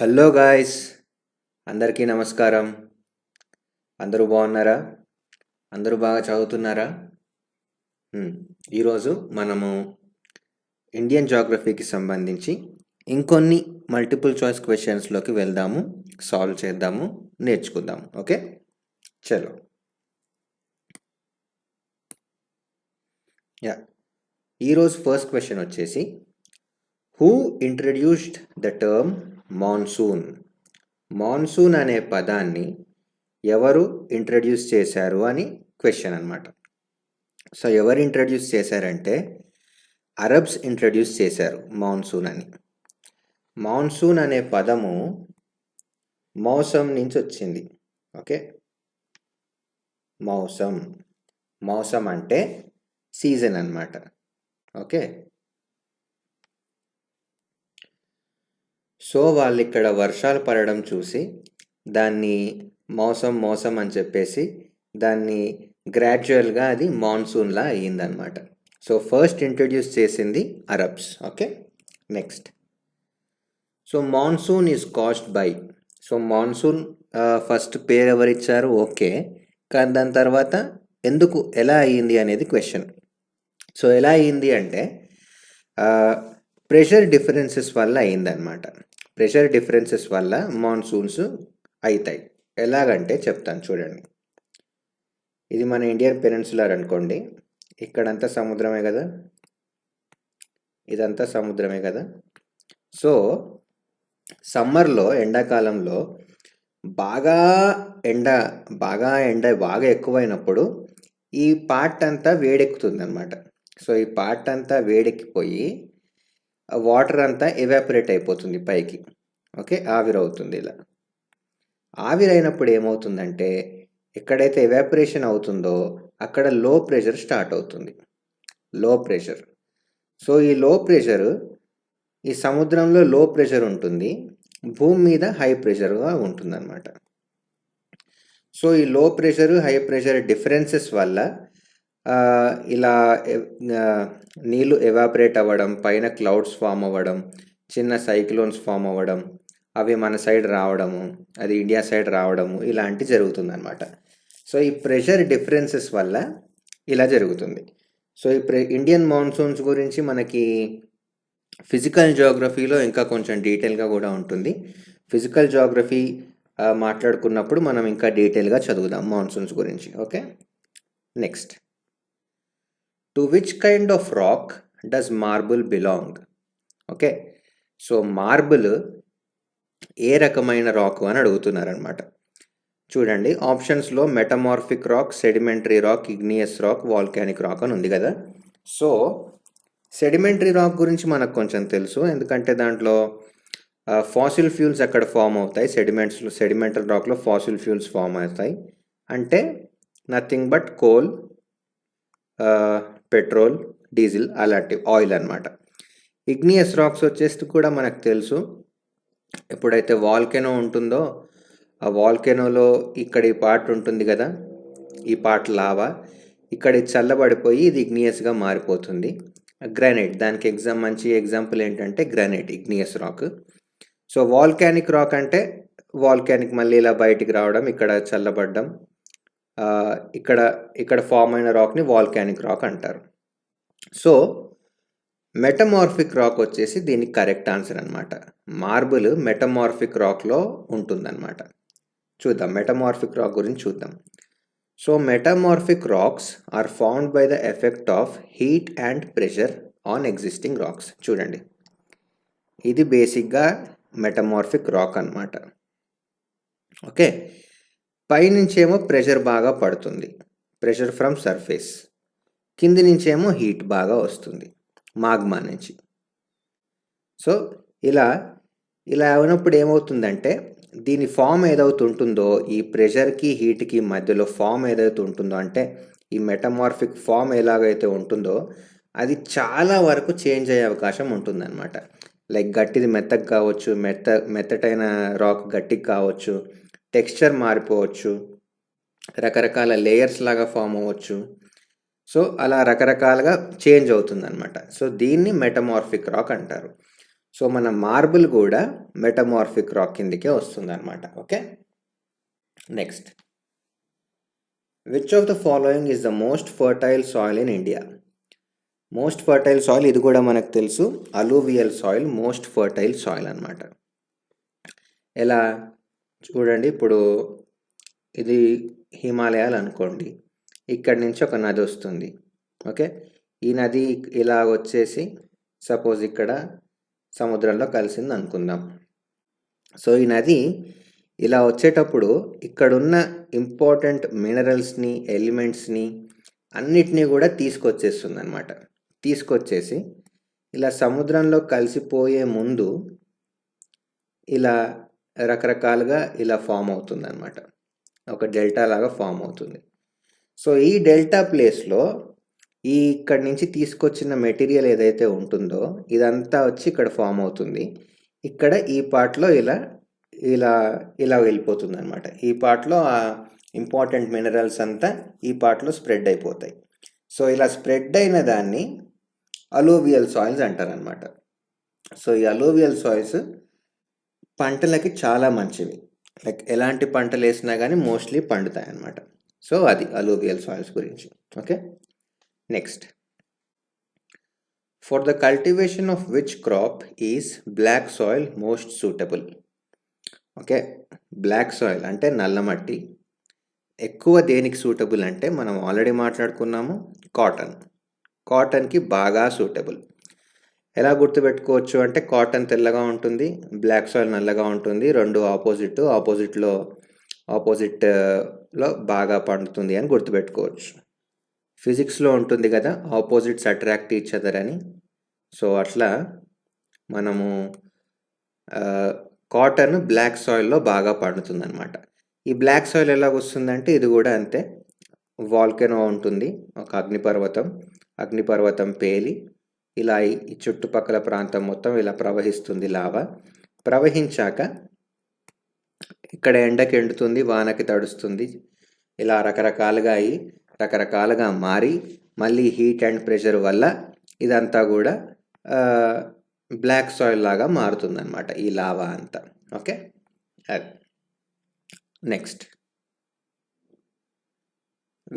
Hello guys, అందరికీ నమస్కారం. అందరూ బాగున్నారా? అందరూ బాగా చదువుతున్నారా? ఈరోజు మనము ఇండియన్ జాగ్రఫీకి సంబంధించి ఇంకొన్ని మల్టిపుల్ చాయిస్ క్వశ్చన్స్లోకి వెళ్దాము, సాల్వ్ చేద్దాము, నేర్చుకుందాము. ఓకే, చలో. ఈరోజు ఫస్ట్ క్వశ్చన్ వచ్చేసి, who introduced the term monsoon? Monsoon అనే పదాన్ని ఎవరు ఇంట్రడ్యూస్ చేశారు అని క్వశ్చన్ అనమాట. సో ఎవరు ఇంట్రడ్యూస్ చేశారంటే అరబ్స్ ఇంట్రడ్యూస్ చేశారు మాన్సూన్ అని. మాన్సూన్ అనే పదము మౌసం నుంచి వచ్చింది. ఓకే, మౌసం అంటే సీజన్ అన్నమాట. ఓకే, సో వాళ్ళు ఇక్కడ వర్షాలు పడడం చూసి దాన్ని మౌసం అని చెప్పేసి దాన్ని గ్రాడ్యువల్గా అది మాన్సూన్లా అయ్యిందనమాట. సో ఫస్ట్ ఇంట్రడ్యూస్ చేసింది Arabs. Okay, next. So monsoon is caused by. So monsoon first పేరు ఎవరిచ్చారు? ఓకే, కానీ దాని తర్వాత ఎందుకు, ఎలా అయ్యింది అనేది క్వశ్చన్. సో ఎలా అయ్యింది అంటే ప్రెషర్ డిఫరెన్సెస్ వల్ల అయిందనమాట. ప్రెషర్ డిఫరెన్సెస్ వల్ల మాన్సూన్స్ అవుతాయి. ఎలాగంటే చెప్తాను చూడండి. ఇది మన ఇండియన్ పెనిన్సులర్ అనుకోండి, ఇక్కడంతా సముద్రమే కదా, ఇదంతా సముద్రమే కదా. సో సమ్మర్లో, ఎండాకాలంలో బాగా ఎండ బాగా ఎక్కువైనప్పుడు ఈ పార్ట్ అంతా వేడెక్కుతుంది అనమాట. సో ఈ పార్ట్ అంతా వేడెక్కిపోయి వాటర్ అంతా ఎవాపరేట్ అయిపోతుంది పైకి. ఓకే, ఆవిరవుతుంది. ఇలా ఆవిరైనప్పుడు ఏమవుతుందంటే ఎక్కడైతే ఎవాపరేషన్ అవుతుందో అక్కడ లో ప్రెషర్ స్టార్ట్ అవుతుంది. లో ప్రెషర్. సో ఈ లో ప్రెషర్, ఈ సముద్రంలో లో ప్రెషర్ ఉంటుంది, భూమి మీద హై ప్రెషర్గా ఉంటుంది అనమాట. సో ఈ లో ప్రెషర్, హై ప్రెషర్ డిఫరెన్సెస్ వల్ల ఇలా నీళ్ళు ఎవాపరేట్ అవ్వడం, పైన క్లౌడ్స్ ఫామ్ అవ్వడం, చిన్న సైక్లోన్స్ ఫామ్ అవ్వడం, అవి మన సైడ్ రావడము, అది ఇండియా సైడ్ రావడము, ఇలాంటి జరుగుతుందన్నమాట. సో ఈ ప్రెషర్ డిఫరెన్సెస్ వల్ల ఇలా జరుగుతుంది. సో ఈ ఇండియన్ మాన్సూన్స్ గురించి మనకి ఫిజికల్ జియోగ్రఫీలో ఇంకా కొంచెం డీటెయిల్గా కూడా ఉంటుంది. ఫిజికల్ జియోగ్రఫీ మాట్లాడుకున్నప్పుడు మనం ఇంకా డీటెయిల్గా చదువుదాం మాన్సూన్స్ గురించి. Okay, next. To which kind of rock does marble belong? Okay, so marble ఏ రకమైన రాక్ అని అడుగుతున్నారనమాట. చూడండి, ఆప్షన్స్లో metamorphic rock, sedimentary rock, igneous rock, volcanic rock అని ఉంది కదా. సో సెడిమెంటరీ రాక్ గురించి మనకు కొంచెం తెలుసు, ఎందుకంటే దాంట్లో ఫాసిల్ ఫ్యూల్స్ అక్కడ ఫామ్ అవుతాయి. సెడిమెంటల్ రాక్లో ఫాసిల్ ఫ్యూల్స్ ఫామ్ అవుతాయి. అంటే nothing but coal, petrol, diesel, అలాంటి ఆయిల్ అనమాట. ఇగ్నియస్ రాక్స్ వచ్చేసి కూడా మనకు తెలుసు, ఎప్పుడైతే వాల్కెనో ఉంటుందో ఆ వాల్కెనోలో ఇక్కడ ఈ పార్ట్ ఉంటుంది కదా, ఈ పార్ట్ లావా ఇక్కడ చల్లబడిపోయి ఇది ఇగ్నియస్గా మారిపోతుంది. గ్రానైట్ దానికి మంచి ఎగ్జాంపుల్ ఏంటంటే granite, igneous rock. So volcanic rock అంటే వాల్కానిక్ మళ్ళీ ఇలా బయటికి రావడం, ఇక్కడ చల్లబడ్డం, ఇక్కడ ఫామ్ అయిన రాక్ని వాల్కానిక్ రాక్ అంటారు. సో మెటమార్ఫిక్ రాక్ వచ్చేసి దీనికి కరెక్ట్ ఆన్సర్ అనమాట. మార్బుల్ మెటమార్ఫిక్ రాక్లో ఉంటుందన్నమాట. చూద్దాం మెటమార్ఫిక్ రాక్ గురించి చూద్దాం. So metamorphic rocks are found by the effect of heat and pressure on existing rocks. చూడండి, ఇది బేసిక్గా మెటమార్ఫిక్ రాక్ అనమాట. ఓకే, పైనుంచేమో ప్రెషర్ బాగా పడుతుంది, ప్రెషర్ ఫ్రమ్ సర్ఫేస్. కింది నుంచేమో హీట్ బాగా వస్తుంది మాగ్మా నుంచి. సో ఇలా అయినప్పుడు ఏమవుతుందంటే దీని ఫామ్ ఏదవుతుంటుందో, ఈ ప్రెషర్కి హీట్కి మధ్యలో ఫామ్ ఏదైతే ఉంటుందో, అంటే ఈ మెటమార్ఫిక్ ఫామ్ ఎలాగైతే ఉంటుందో అది చాలా వరకు చేంజ్ అయ్యే అవకాశం ఉంటుందన్నమాట. లైక్ గట్టిది మెత్తగా కావచ్చు, మెత్తటైన రాక్ గట్టికి కావచ్చు, టెక్స్చర్ మారిపోవచ్చు, రకరకాల లేయర్స్ లాగా ఫామ్ అవ్వచ్చు. సో అలా రకరకాలుగా చేంజ్ అవుతుందన్నమాట. సో దీన్ని మెటమార్ఫిక్ రాక్ అంటారు. సో మన మార్బుల్ కూడా మెటమార్ఫిక్ రాక్ కిందకే వస్తుంది అనమాట. Okay, next, which of the following is the most fertile soil in India? Most fertile soil ఇది కూడా మనకు తెలుసు, alluvial soil most fertile soil అనమాట. ఎలా చూడండి, ఇప్పుడు ఇది హిమాలయాలు అనుకోండి, ఇక్కడి నుంచి ఒక నది వస్తుంది. ఓకే, ఈ నది ఇలా వచ్చేసి సపోజ్ ఇక్కడ సముద్రంలో కలిసింది అనుకుందాం. సో ఈ నది ఇలా వచ్చేటప్పుడు ఇక్కడున్న ఇంపార్టెంట్ మినరల్స్ని, ఎలిమెంట్స్ని అన్నిటినీ కూడా తీసుకొచ్చేస్తుంది అనమాట. తీసుకొచ్చేసి ఇలా సముద్రంలో కలిసిపోయే ముందు ఇలా రకరకాలుగా ఇలా ఫామ్ అవుతుంది అనమాట. ఒక డెల్టా లాగా ఫామ్ అవుతుంది. సో ఈ డెల్టా ప్లేస్లో ఈ ఇక్కడి నుంచి తీసుకొచ్చిన మెటీరియల్ ఏదైతే ఉంటుందో ఇదంతా వచ్చి ఇక్కడ ఫామ్ అవుతుంది. ఇక్కడ ఈ పార్ట్లో ఇలా ఇలా ఇలా వెళ్ళిపోతుంది అనమాట. ఈ పార్ట్లో ఆ ఇంపార్టెంట్ మినరల్స్ అంతా ఈ పార్ట్లో స్ప్రెడ్ అయిపోతాయి. సో ఇలా స్ప్రెడ్ అయిన దాన్ని అలూవియల్ సాయిల్స్ అంటారనమాట. సో ఈ అలూవియల్ సాయిల్స్ పంటలకి చాలా మంచివి. లైక్ ఎలాంటి పంటలు వేసినా కానీ మోస్ట్లీ పండుతాయి అన్నమాట. సో అది అలూవియల్ సాయిల్స్ గురించి. Okay, next, for the cultivation of which crop is black soil most suitable? Okay, black soil అంటే నల్ల మట్టి ఎక్కువ దేనికి సూటబుల్ అంటే మనం ఆల్రెడీ మాట్లాడుకున్నాము, కాటన్. కాటన్కి బాగా సూటబుల్. ఎలా గుర్తుపెట్టుకోవచ్చు అంటే కాటన్ తెల్లగా ఉంటుంది, బ్లాక్ సాయిల్ నల్లగా ఉంటుంది, రెండు ఆపోజిట్లో బాగా పండుతుంది అని గుర్తుపెట్టుకోవచ్చు. ఫిజిక్స్లో ఉంటుంది కదా, ఆపోజిట్స్ అట్రాక్ట్ ఈచ్ అదర్ అని. సో అట్లా మనము కాటన్ బ్లాక్ సాయిల్లో బాగా పండుతుంది అనమాట. ఈ బ్లాక్ సాయిల్ ఎలాగ వస్తుందంటే ఇది కూడా అంతే, వాల్కెనో ఉంటుంది, ఒక అగ్నిపర్వతం పేలి ఇలా ఈ చుట్టుపక్కల ప్రాంతం మొత్తం ఇలా ప్రవహిస్తుంది లావా. ప్రవహించాక ఇక్కడ ఎండకి ఎండుతుంది, వానకి తడుస్తుంది, ఇలా రకరకాలుగా మారి మళ్ళీ హీట్ అండ్ ప్రెషర్ వల్ల ఇదంతా కూడా బ్లాక్ సాయిల్ లాగా మారుతుంది అనమాట ఈ లావా అంతా. Okay, next,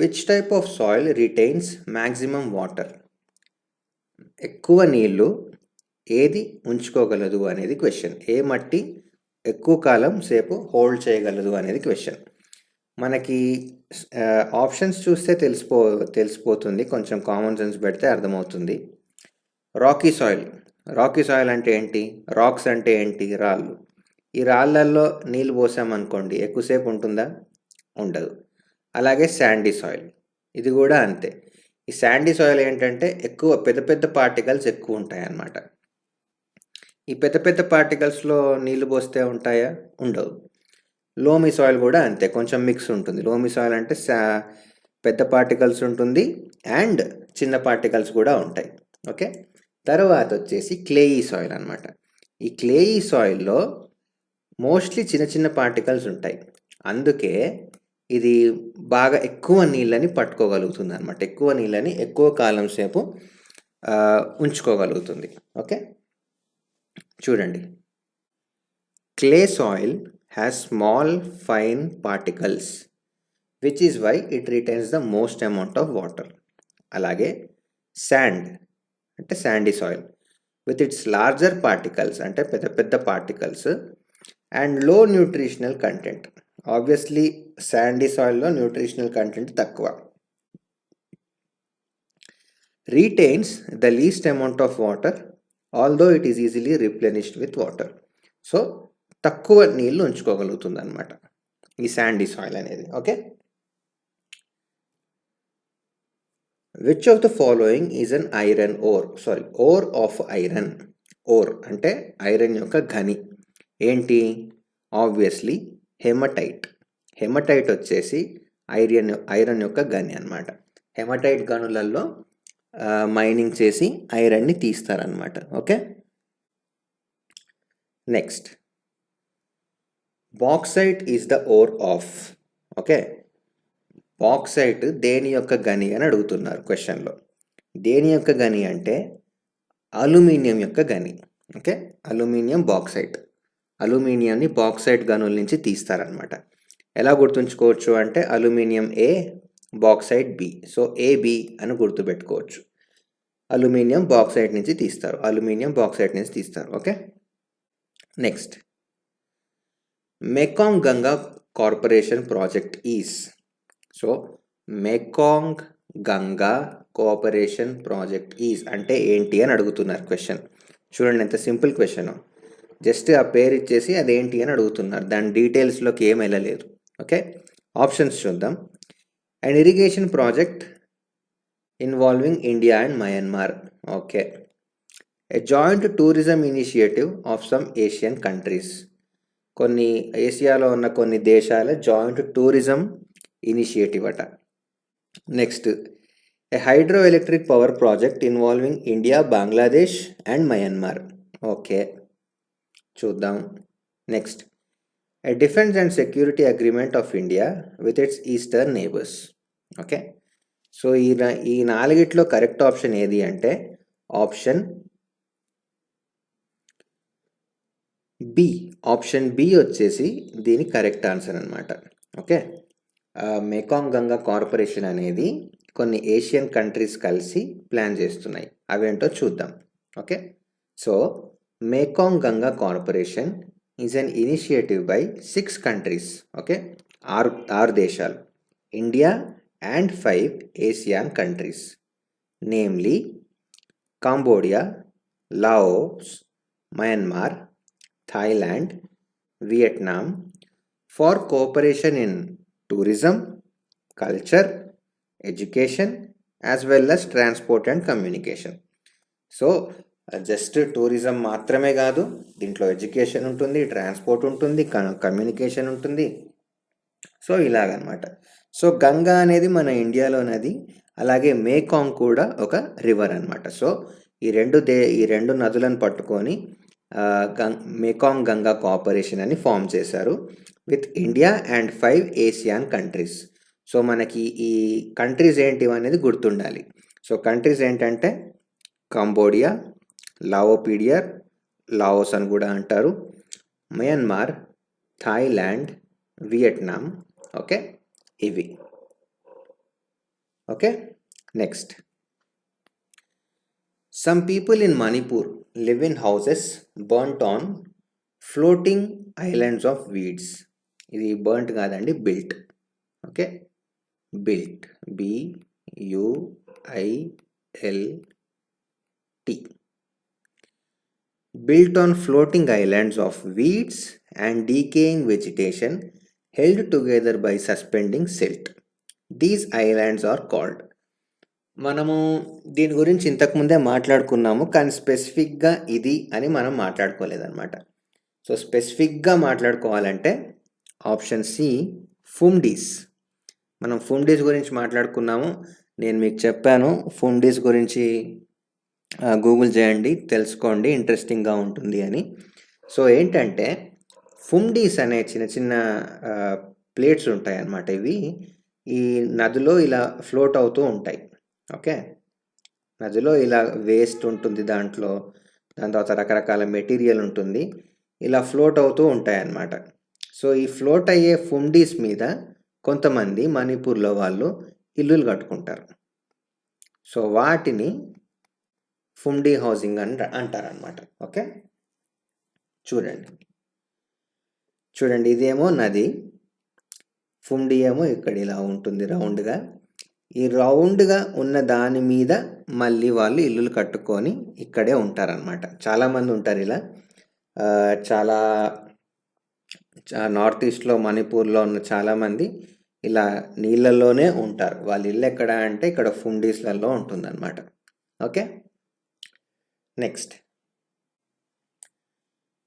which type of soil retains maximum water? ఎక్కువ నీళ్ళు ఏది ఉంచుకోగలదు అనేది క్వశ్చన్. ఏ మట్టి ఎక్కువ కాలం సేపు హోల్డ్ చేయగలదు అనేది క్వశ్చన్. మనకి ఆప్షన్స్ చూస్తే తెలిసిపోతుంది, కొంచెం కామన్ సెన్స్ పెడితే అర్థమవుతుంది. రాకీ సాయిల్ అంటే ఏంటి? రాక్స్ అంటే ఏంటి? రాళ్ళు. ఈ రాళ్ళల్లో నీళ్ళు పోసామనుకోండి ఎక్కువసేపు ఉంటుందా? ఉండదు. అలాగే శాండీ సాయిల్, ఇది కూడా అంతే. ఈ శాండీ సాయిల్ ఏంటంటే పెద్ద పెద్ద పార్టికల్స్ ఎక్కువ ఉంటాయి అన్నమాట. ఈ పెద్ద పెద్ద పార్టికల్స్లో నీళ్ళు పోస్తే ఉంటాయా? ఉండవు. లోమీ సాయిల్ కూడా అంతే, కొంచెం మిక్స్ ఉంటుంది. లోమీ సాయిల్ అంటే పెద్ద పార్టికల్స్ ఉంటుంది అండ్ చిన్న పార్టికల్స్ కూడా ఉంటాయి. ఓకే, తర్వాత వచ్చేసి క్లేయీ సాయిల్ అనమాట. ఈ క్లేయీ సాయిల్లో మోస్ట్లీ చిన్న చిన్న పార్టికల్స్ ఉంటాయి, అందుకే ఇది బాగా ఎక్కువ నీళ్ళని పట్టుకోగలుగుతుంది అనమాట. ఎక్కువ నీళ్ళని ఎక్కువ కాలం సేపు ఉంచుకోగలుగుతుంది. ఓకే, చూడండి, clay soil has small fine particles which is why it retains the most amount of water. అలాగే శాండ్ అంటే sandy soil with its larger particles అంటే పెద్ద పెద్ద particles and low nutritional content. Obviously sandy సాయిల్లో nutritional content తక్కువ. Retains the least amount of water although it is easily replenished with water. So తక్కువ నీళ్ళు ఉంచుకోగలుగుతుంది అనమాట ఈ శాండీ సాయిల్ అనేది. Okay, which of the following is an iron ore of iron. Ore అంటే iron యొక్క గని. ఏంటి? ఆబ్వియస్లీ హెమటైట్ వచ్చేసి ఐరన్ యొక్క గని అనమాట. హెమటైట్ గనులలో మైనింగ్ చేసి ఐరన్ని తీస్తారనమాట. Okay, next, bauxite is the ore of. Okay, bauxite దేని యొక్క గని అని అడుగుతున్నారు క్వశ్చన్లో. దేని యొక్క గని అంటే అల్యూమినియం యొక్క గని. Okay, aluminium bauxite. అల్యూమినియంని బాక్సైట్ గనుల నుంచి తీస్తారనమాట. ఎలా గుర్తుంచుకోవచ్చు అంటే aluminium A, bauxite B. So AB అని గుర్తుపెట్టుకోవచ్చు. అల్యూమినియం బాక్సైట్ నుంచి తీస్తారు, అల్యూమినియం బాక్సైట్ నుంచి తీస్తారు. Okay, next, Mekong Ganga corporation project is. So Mekong Ganga cooperation project is అంటే ఏంటి అని అడుగుతున్నారు క్వశ్చన్. చూడండి ఎంత సింపుల్ క్వశ్చన్. జస్ట్ ఆ పేరు ఇచ్చేసి అదేంటి అని అడుగుతున్నారు, దాని డీటెయిల్స్లోకి ఏం వెళ్ళలేదు. ఓకే, ఆప్షన్స్ చూద్దాం. And irrigation project involving India and Myanmar. Okay, a joint tourism initiative of some Asian countries. కొన్ని ఏషియాలో ఉన్న కొన్ని దేశాల జాయింట్ టూరిజం ఇనిషియేటివ్ అట. Next, a hydro electric power project involving India, Bangladesh and Myanmar. Okay, చూద్దాం. Next, a defence and security agreement of India with its eastern neighbours. Okay, so ఈ నాలుగిట్లో correct option ఏది అంటే ఆప్షన్ బి. ఆప్షన్ బి వచ్చేసి దీని correct answer అనమాట. Okay, Mekong Ganga corporation అనేది కొన్ని ఏషియన్ కంట్రీస్ కలిసి ప్లాన్ చేస్తున్నాయి, అవేంటో చూద్దాం. Okay, so Mekong Ganga corporation is an initiative by 6 countries. Okay, ఆరు దేశాలు, India and 5 ఏసియాన్ countries, namely Cambodia, Laos, Myanmar, Thailand, Vietnam, for cooperation in tourism, culture, education as well as transport and communication. So just tourism మాత్రమే కాదు, దీంట్లో education ఉంటుంది, transport ఉంటుంది, communication ఉంటుంది. So ఇలాగనమాట. So Ganga అనేది మన ఇండియాలో నది, అలాగే మేకాంగ్ కూడా ఒక రివర్ అనమాట. సో ఈ రెండు నదులను పట్టుకొని మేకాంగ్ గంగా కోఆపరేషన్ అని ఫామ్ చేశారు with India and 5 ఏసియాన్ countries. So మనకి ఈ కంట్రీస్ ఏంటివి అనేది గుర్తుండాలి. సో కంట్రీస్ ఏంటంటే కంబోడియా, లావోపీడియర్, లాఓస్ అని కూడా అంటారు, మయన్మార్, థాయిలాండ్, వియట్నాం. ఓకే, ఇవి. Okay, next, some people in Manipur live in houses burnt on floating islands of weeds. ఇది బర్న్ట్ కాదండి, built. Okay, built, BUILT, built on floating islands of weeds and decaying vegetation held together by suspending silt. These islands are called. మనము దీని గురించి ఇంతకుముందే మాట్లాడుకున్నాము, కానీ స్పెసిఫిక్గా ఇది అని మనం మాట్లాడుకోలేదన్నమాట. సో స్పెసిఫిక్గా మాట్లాడుకోవాలంటే ఆప్షన్ సి, ఫుమ్డీస్. మనం ఫుమ్డీస్ గురించి మాట్లాడుకున్నాము, నేను మీకు చెప్పాను. ఫుమ్డీస్ గురించి గూగుల్ చేయండి, తెలుసుకోండి, ఇంట్రెస్టింగ్గా ఉంటుంది అని. సో ఏంటంటే ఫుమ్డీస్ అనే చిన్న చిన్న ప్లేట్స్ ఉంటాయి అన్నమాట. ఇవి ఈ నదిలో ఇలా ఫ్లోట్ అవుతూ ఉంటాయి. ఓకే, నదిలో ఇలా వేస్ట్ ఉంటుంది, దాని తర్వాత రకరకాల మెటీరియల్ ఉంటుంది, ఇలా ఫ్లోట్ అవుతూ ఉంటాయి అన్నమాట. సో ఈ ఫ్లోట్ అయ్యే ఫుమ్డీస్ మీద కొంతమంది మణిపూర్లో వాళ్ళు ఇల్లులు కట్టుకుంటారు. సో వాటిని ఫుమ్డీ హౌసింగ్ అని అంటారనమాట. ఓకే, చూడండి ఇదేమో నది, ఫుమ్డీ ఏమో ఇక్కడ ఇలా ఉంటుంది రౌండ్గా. ఈ రౌండ్గా ఉన్న దాని మీద మళ్ళీ వాళ్ళు ఇల్లులు కట్టుకొని ఇక్కడే ఉంటారనమాట. చాలామంది ఉంటారు ఇలా. చాలా నార్త్ ఈస్ట్లో మణిపూర్లో ఉన్న చాలామంది ఇలా నీళ్ళల్లోనే ఉంటారు. వాళ్ళ ఇల్లు ఎక్కడ అంటే ఇక్కడ ఫుమ్డీస్లలో ఉంటుందన్నమాట. Okay, next,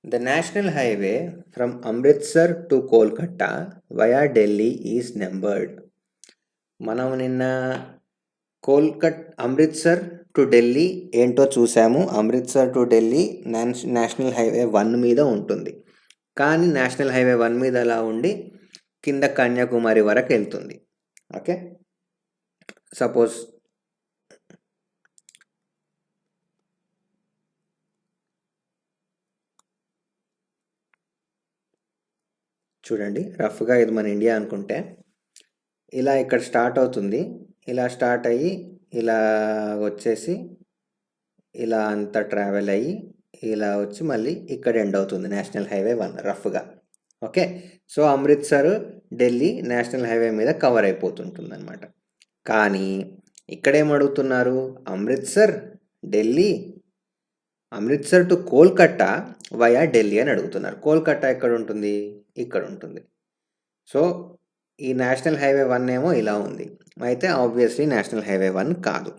the national highway from Amritsar to Kolkata via Delhi is numbered. మనం నిన్న అమృత్సర్ టు ఢిల్లీ ఏంటో చూసాము. Amritsar to Delhi national highway 1 మీద ఉంటుంది, కానీ నేషనల్ హైవే 1 మీద అలా ఉండి కింద కన్యాకుమారి వరకు వెళ్తుంది. ఓకే, సపోజ్ చూడండి రఫ్గా ఇది మన ఇండియా అనుకుంటే ఇలా ఇక్కడ స్టార్ట్ అవుతుంది, ఇలా స్టార్ట్ అయ్యి ఇలా వచ్చేసి ఇలా అంతా ట్రావెల్ అయ్యి ఇలా వచ్చి మళ్ళీ ఇక్కడ ఎండ్ అవుతుంది నేషనల్ హైవే 1 రఫ్గా. Okay, so Amritsar Delhi national highway మీద కవర్ అయిపోతుంటుంది అనమాట. కానీ ఇక్కడేం అడుగుతున్నారు, అమృత్సర్ ఢిల్లీ, అమృత్సర్ టు కోల్కట్టా వయా ఢిల్లీ అని అడుగుతున్నారు. కోల్కట్టా ఎక్కడ ఉంటుంది, ఇక్కడ ఉంటుంది. సో ఈ నేషనల్ హైవే 1 ఏమో ఇలా ఉంది, అయితే ఆబ్వియస్లీ నేషనల్ హైవే 1 కాదు.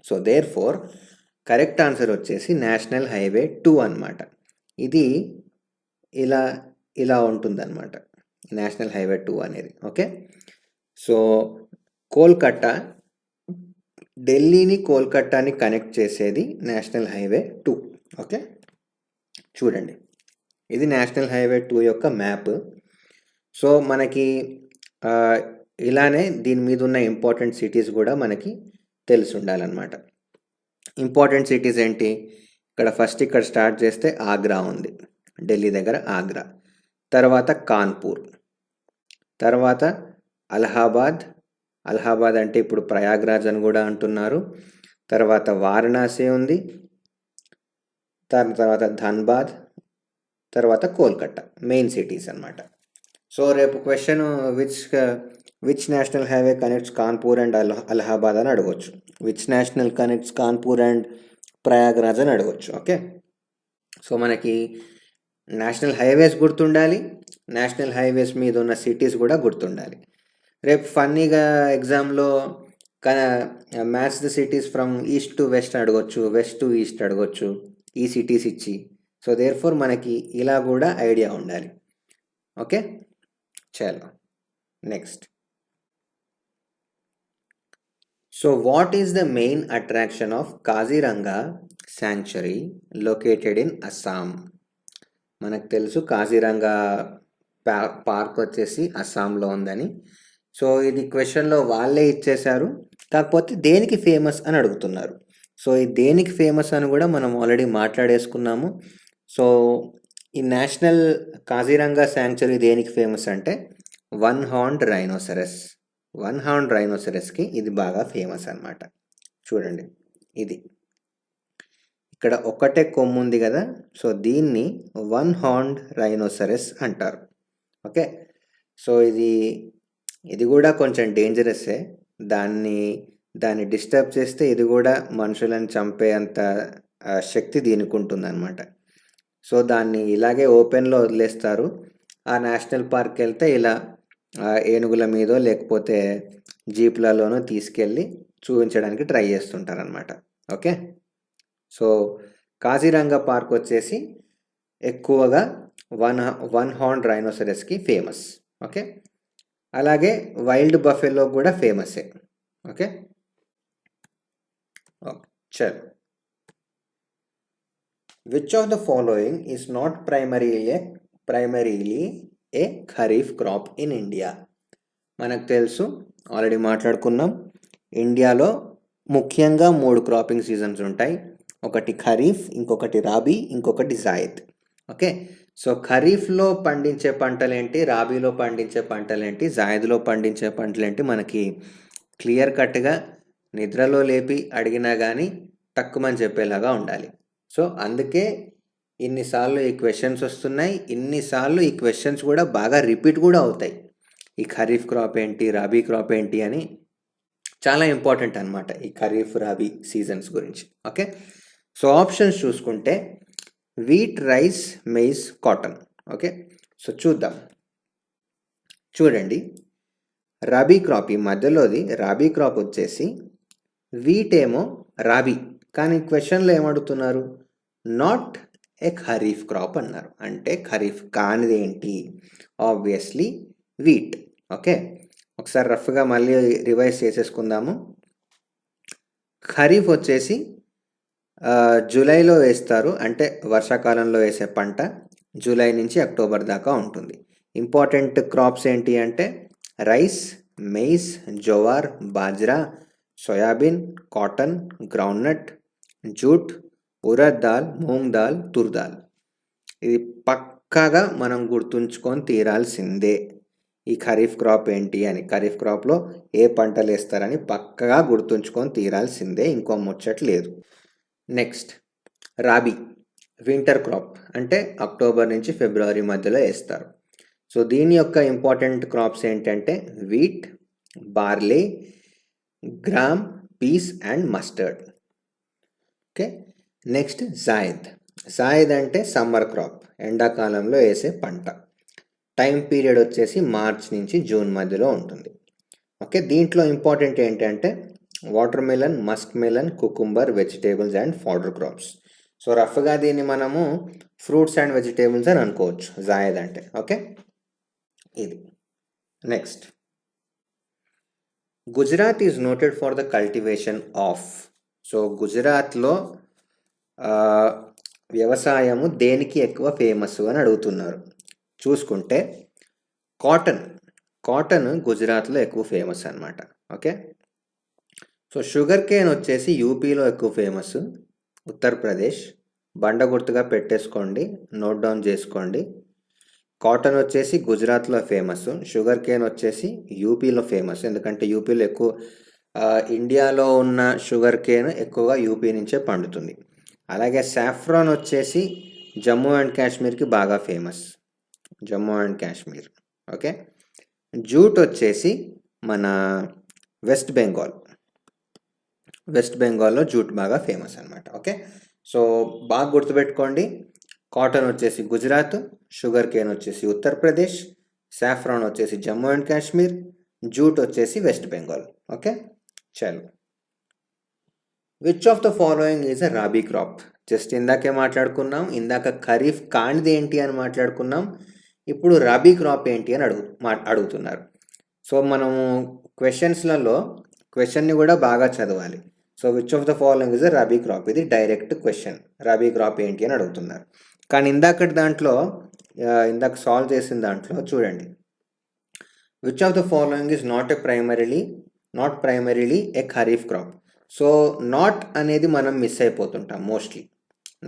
So therefore correct answer వచ్చేసి నేషనల్ హైవే 2 అనమాట. ఇది ఇలా ఇలా ఉంటుందన్నమాట నేషనల్ హైవే 2 అనేది. ఓకే, సో కోల్కట్టా, ఢిల్లీని కోల్కట్టాని కనెక్ట్ చేసేది నేషనల్ హైవే 2. ఓకే, చూడండి ఇది నేషనల్ హైవే 2 యొక్క మ్యాప్. సో మనకి ఇలానే దీని మీద ఉన్న ఇంపార్టెంట్ సిటీస్ కూడా మనకి తెలిసి ఉండాలన్నమాట. ఇంపార్టెంట్ సిటీస్ ఏంటి, ఇక్కడ ఫస్ట్ ఇక్కడ స్టార్ట్ చేస్తే ఆగ్రా ఉంది, ఢిల్లీ దగ్గర ఆగ్రా, తర్వాత కాన్పూర్, తర్వాత అలహాబాద్, అలహాబాద్ అంటే ఇప్పుడు ప్రయాగ్రాజ్ అని కూడా అంటున్నారు, తర్వాత వారణాసి ఉంది, తర్వాత ధన్బాద్, తర్వాత కోల్కట్టా, మెయిన్ సిటీస్ అన్నమాట. సో రేపు question which national highway connects Kanpur and Allahabad అని అడగవచ్చు, which national connects Kanpur and Prayagraj అని అడగవచ్చు. ఓకే, సో మనకి నేషనల్ హైవేస్ గుర్తుండాలి, నేషనల్ హైవేస్ మీద ఉన్న సిటీస్ కూడా గుర్తుండాలి. రేపు ఫన్నీగా ఎగ్జామ్లో match the cities from east to west అడగవచ్చు, వెస్ట్ టు ఈస్ట్ అడగవచ్చు, ఈ సిటీస్ ఇచ్చి. సో దేర్ ఫోర్ మనకి ఇలా కూడా ఐడియా ఉండాలి. ఓకే, చలో next. So what is the main attraction of Kaziranga sanctuary located in Assam? మనకు తెలుసు కాజీరంగా పార్క్ వచ్చేసి అస్సాంలో ఉందని. సో ఇది క్వశ్చన్లో వాళ్ళే ఇచ్చేశారు, కాకపోతే దేనికి ఫేమస్ అని అడుగుతున్నారు. సో ఈ దేనికి ఫేమస్ అని కూడా మనం ఆల్రెడీ మాట్లాడేసుకున్నాము. సో ఈ నేషనల్ కాజీరంగా శాంక్చురీ దేనికి ఫేమస్ అంటే one horned rhinoceros, one horn రైనోసరస్కి ఇది బాగా ఫేమస్ అన్నమాట. చూడండి ఇది ఇక్కడ ఒకటే కొమ్ము ఉంది కదా, సో దీన్ని వన్ హార్న్డ్ రైనోసరస్ అంటారు. ఓకే, సో ఇది కూడా కొంచెం డేంజరస్సే, దాన్ని డిస్టర్బ్ చేస్తే ఇది కూడా మనుషులను చంపే అంత శక్తి దీనికి ఉంటుంది అనమాట. సో దాన్ని ఇలాగే ఓపెన్లో వదిలేస్తారు. ఆ నేషనల్ పార్క్ వెళ్తే ఇలా ఏనుగుల మీదో లేకపోతే జీప్లలోనో తీసుకెళ్ళి చూపించడానికి ట్రై చేస్తుంటారనమాట. ఓకే, సో కాజీరంగా పార్క్ వచ్చేసి ఎక్కువగా వన్ హార్న్ రైనోసరస్కి ఫేమస్. ఓకే, అలాగే వైల్డ్ బఫెలో కూడా ఫేమసే. ఓకే, చలో. Which of the following is not primarily a kharif crop in India? మనకు తెలుసు, ఆల్రెడీ మాట్లాడుకున్నాం, ఇండియాలో ముఖ్యంగా 3 క్రాపింగ్ సీజన్స్ ఉంటాయి. ఒకటి ఖరీఫ్, ఇంకొకటి రాబీ, ఇంకొకటి జాయిద్. ఓకే, సో ఖరీఫ్లో పండించే పంటలేంటి, రాబీలో పండించే పంటలేంటి, జాయిద్లో పండించే పంటలేంటి, మనకి క్లియర్ కట్గా నిద్రలో లేపి అడిగినా కానీ తక్కువని చెప్పేలాగా ఉండాలి. సో అందుకే ఇన్నిసార్లు ఈ క్వశ్చన్స్ వస్తున్నాయి, ఇన్నిసార్లు ఈ క్వశ్చన్స్ కూడా బాగా రిపీట్ కూడా అవుతాయి. ఈ ఖరీఫ్ క్రాప్ ఏంటి, రాబీ క్రాప్ ఏంటి అని చాలా ఇంపార్టెంట్ అనమాట ఈ ఖరీఫ్ రాబీ సీజన్స్ గురించి. ఓకే, సో ఆప్షన్స్ చూసుకుంటే wheat, rice, maize, cotton. Okay, so చూద్దాం. చూడండి రాబీ క్రాప్, ఈ మధ్యలోది రాబీ క్రాప్ వచ్చేసి వీట్ ఏమో రాబీ, కానీ క్వశ్చన్లో ఏమడుగుతున్నారు, నాట్ ఏ ఖరీఫ్ క్రాప్ అన్నారు. అంటే ఖరీఫ్ కానిది ఏంటి, ఆబ్వియస్లీ వీట్. ఓకే, ఒకసారి రఫ్గా మళ్ళీ రివైజ్ చేసేసుకుందాము. ఖరీఫ్ వచ్చేసి జూలైలో వేస్తారు, అంటే వర్షాకాలంలో వేసే పంట జూలై నుంచి అక్టోబర్ దాకా ఉంటుంది. ఇంపార్టెంట్ క్రాప్స్ ఏంటి అంటే rice, maize, jowar, bajra, soybean, cotton, groundnut, jute, urad dal, moong dal, tur dal. ఇది పక్క పక్కాగా మనం గుర్తుంచుకొని తీరాల్సిందే. ఈ ఖరీఫ్ క్రాప్ ఏంటి అని, ఖరీఫ్ క్రాప్లో ఏ పంటలు వేస్తారని పక్కగా గుర్తుంచుకొని తీరాల్సిందే, ఇంకో ముచ్చట లేదు. నెక్స్ట్ రాబీ, వింటర్ క్రాప్, అంటే అక్టోబర్ నుంచి ఫిబ్రవరి మధ్యలో వేస్తారు. సో దీని యొక్క ఇంపార్టెంట్ క్రాప్స్ ఏంటంటే wheat, barley, gram, peas and mustard. Okay, next zaid. Zaid అంటే సమ్మర్ క్రాప్, ఎండాకాలంలో వేసే పంట. టైం పీరియడ్ వచ్చేసి మార్చ్ నుంచి జూన్ మధ్యలో ఉంటుంది. ఓకే, దీంట్లో ఇంపార్టెంట్ ఏంటంటే watermelon, muskmelon, cucumber, vegetables and fodder crops. So రఫ్గా దీన్ని మనము ఫ్రూట్స్ అండ్ వెజిటేబుల్స్ అని అనుకోవచ్చు జాయిద్ అంటే. ఓకే, ఇది. Next Gujarat is noted for the cultivation of. So గుజరాత్లో వ్యవసాయము దేనికి ఎక్కువ ఫేమస్ అని అడుగుతున్నారు. చూసుకుంటే కాటన్ గుజరాత్లో ఎక్కువ ఫేమస్ అనమాట. ఓకే, సో షుగర్ కేన్ వచ్చేసి యూపీలో ఎక్కువ ఫేమస్, ఉత్తరప్రదేశ్. బండ గుర్తుగా పెట్టేసుకోండి, నోట్ డౌన్ చేసుకోండి. కాటన్ వచ్చేసి గుజరాత్లో ఫేమస్, షుగర్ కేన్ వచ్చేసి యూపీలో ఫేమస్. ఎందుకంటే యూపీలో ఎక్కువ, ఇండియాలో ఉన్న షుగర్ కేన్ ఎక్కువగా యూపీ నుంచే పండుతుంది. అలాగే సాఫ్రాన్ వచ్చేసి జమ్మూ అండ్ కాశ్మీర్కి బాగా famous, Jammu and Kashmir. Okay, jute వచ్చేసి మన వెస్ట్ బెంగాల్లో జూట్ బాగా ఫేమస్ అనమాట. ఓకే, సో బాగా గుర్తుపెట్టుకోండి, కాటన్ వచ్చేసి గుజరాత్, షుగర్ కేన్ వచ్చేసి ఉత్తరప్రదేశ్, సాఫ్రాన్ వచ్చేసి జమ్మూ అండ్ కాశ్మీర్, జూట్ వచ్చేసి వెస్ట్ బెంగాల్. ఓకే, చలో. Which of the following is a rabi crop? Just ఇందాకే మాట్లాడుకున్నాం, ఇందాక ఖరీఫ్ కానిది ఏంటి అని మాట్లాడుకున్నాం, ఇప్పుడు రాబీ క్రాప్ ఏంటి అని అడుగుతున్నారు. సో మనము క్వశ్చన్స్లలో క్వశ్చన్ని కూడా బాగా చదవాలి. So which of the following is a rabi crop, ఇది డైరెక్ట్ క్వశ్చన్. రాబీ క్రాప్ ఏంటి అని అడుగుతున్నారు. కానీ ఇందాక సాల్వ్ చేసిన దాంట్లో చూడండి, which of the following is not primarily a kharif crop. So not అనేది మనం మిస్ అయిపోతుంటాం మోస్ట్లీ.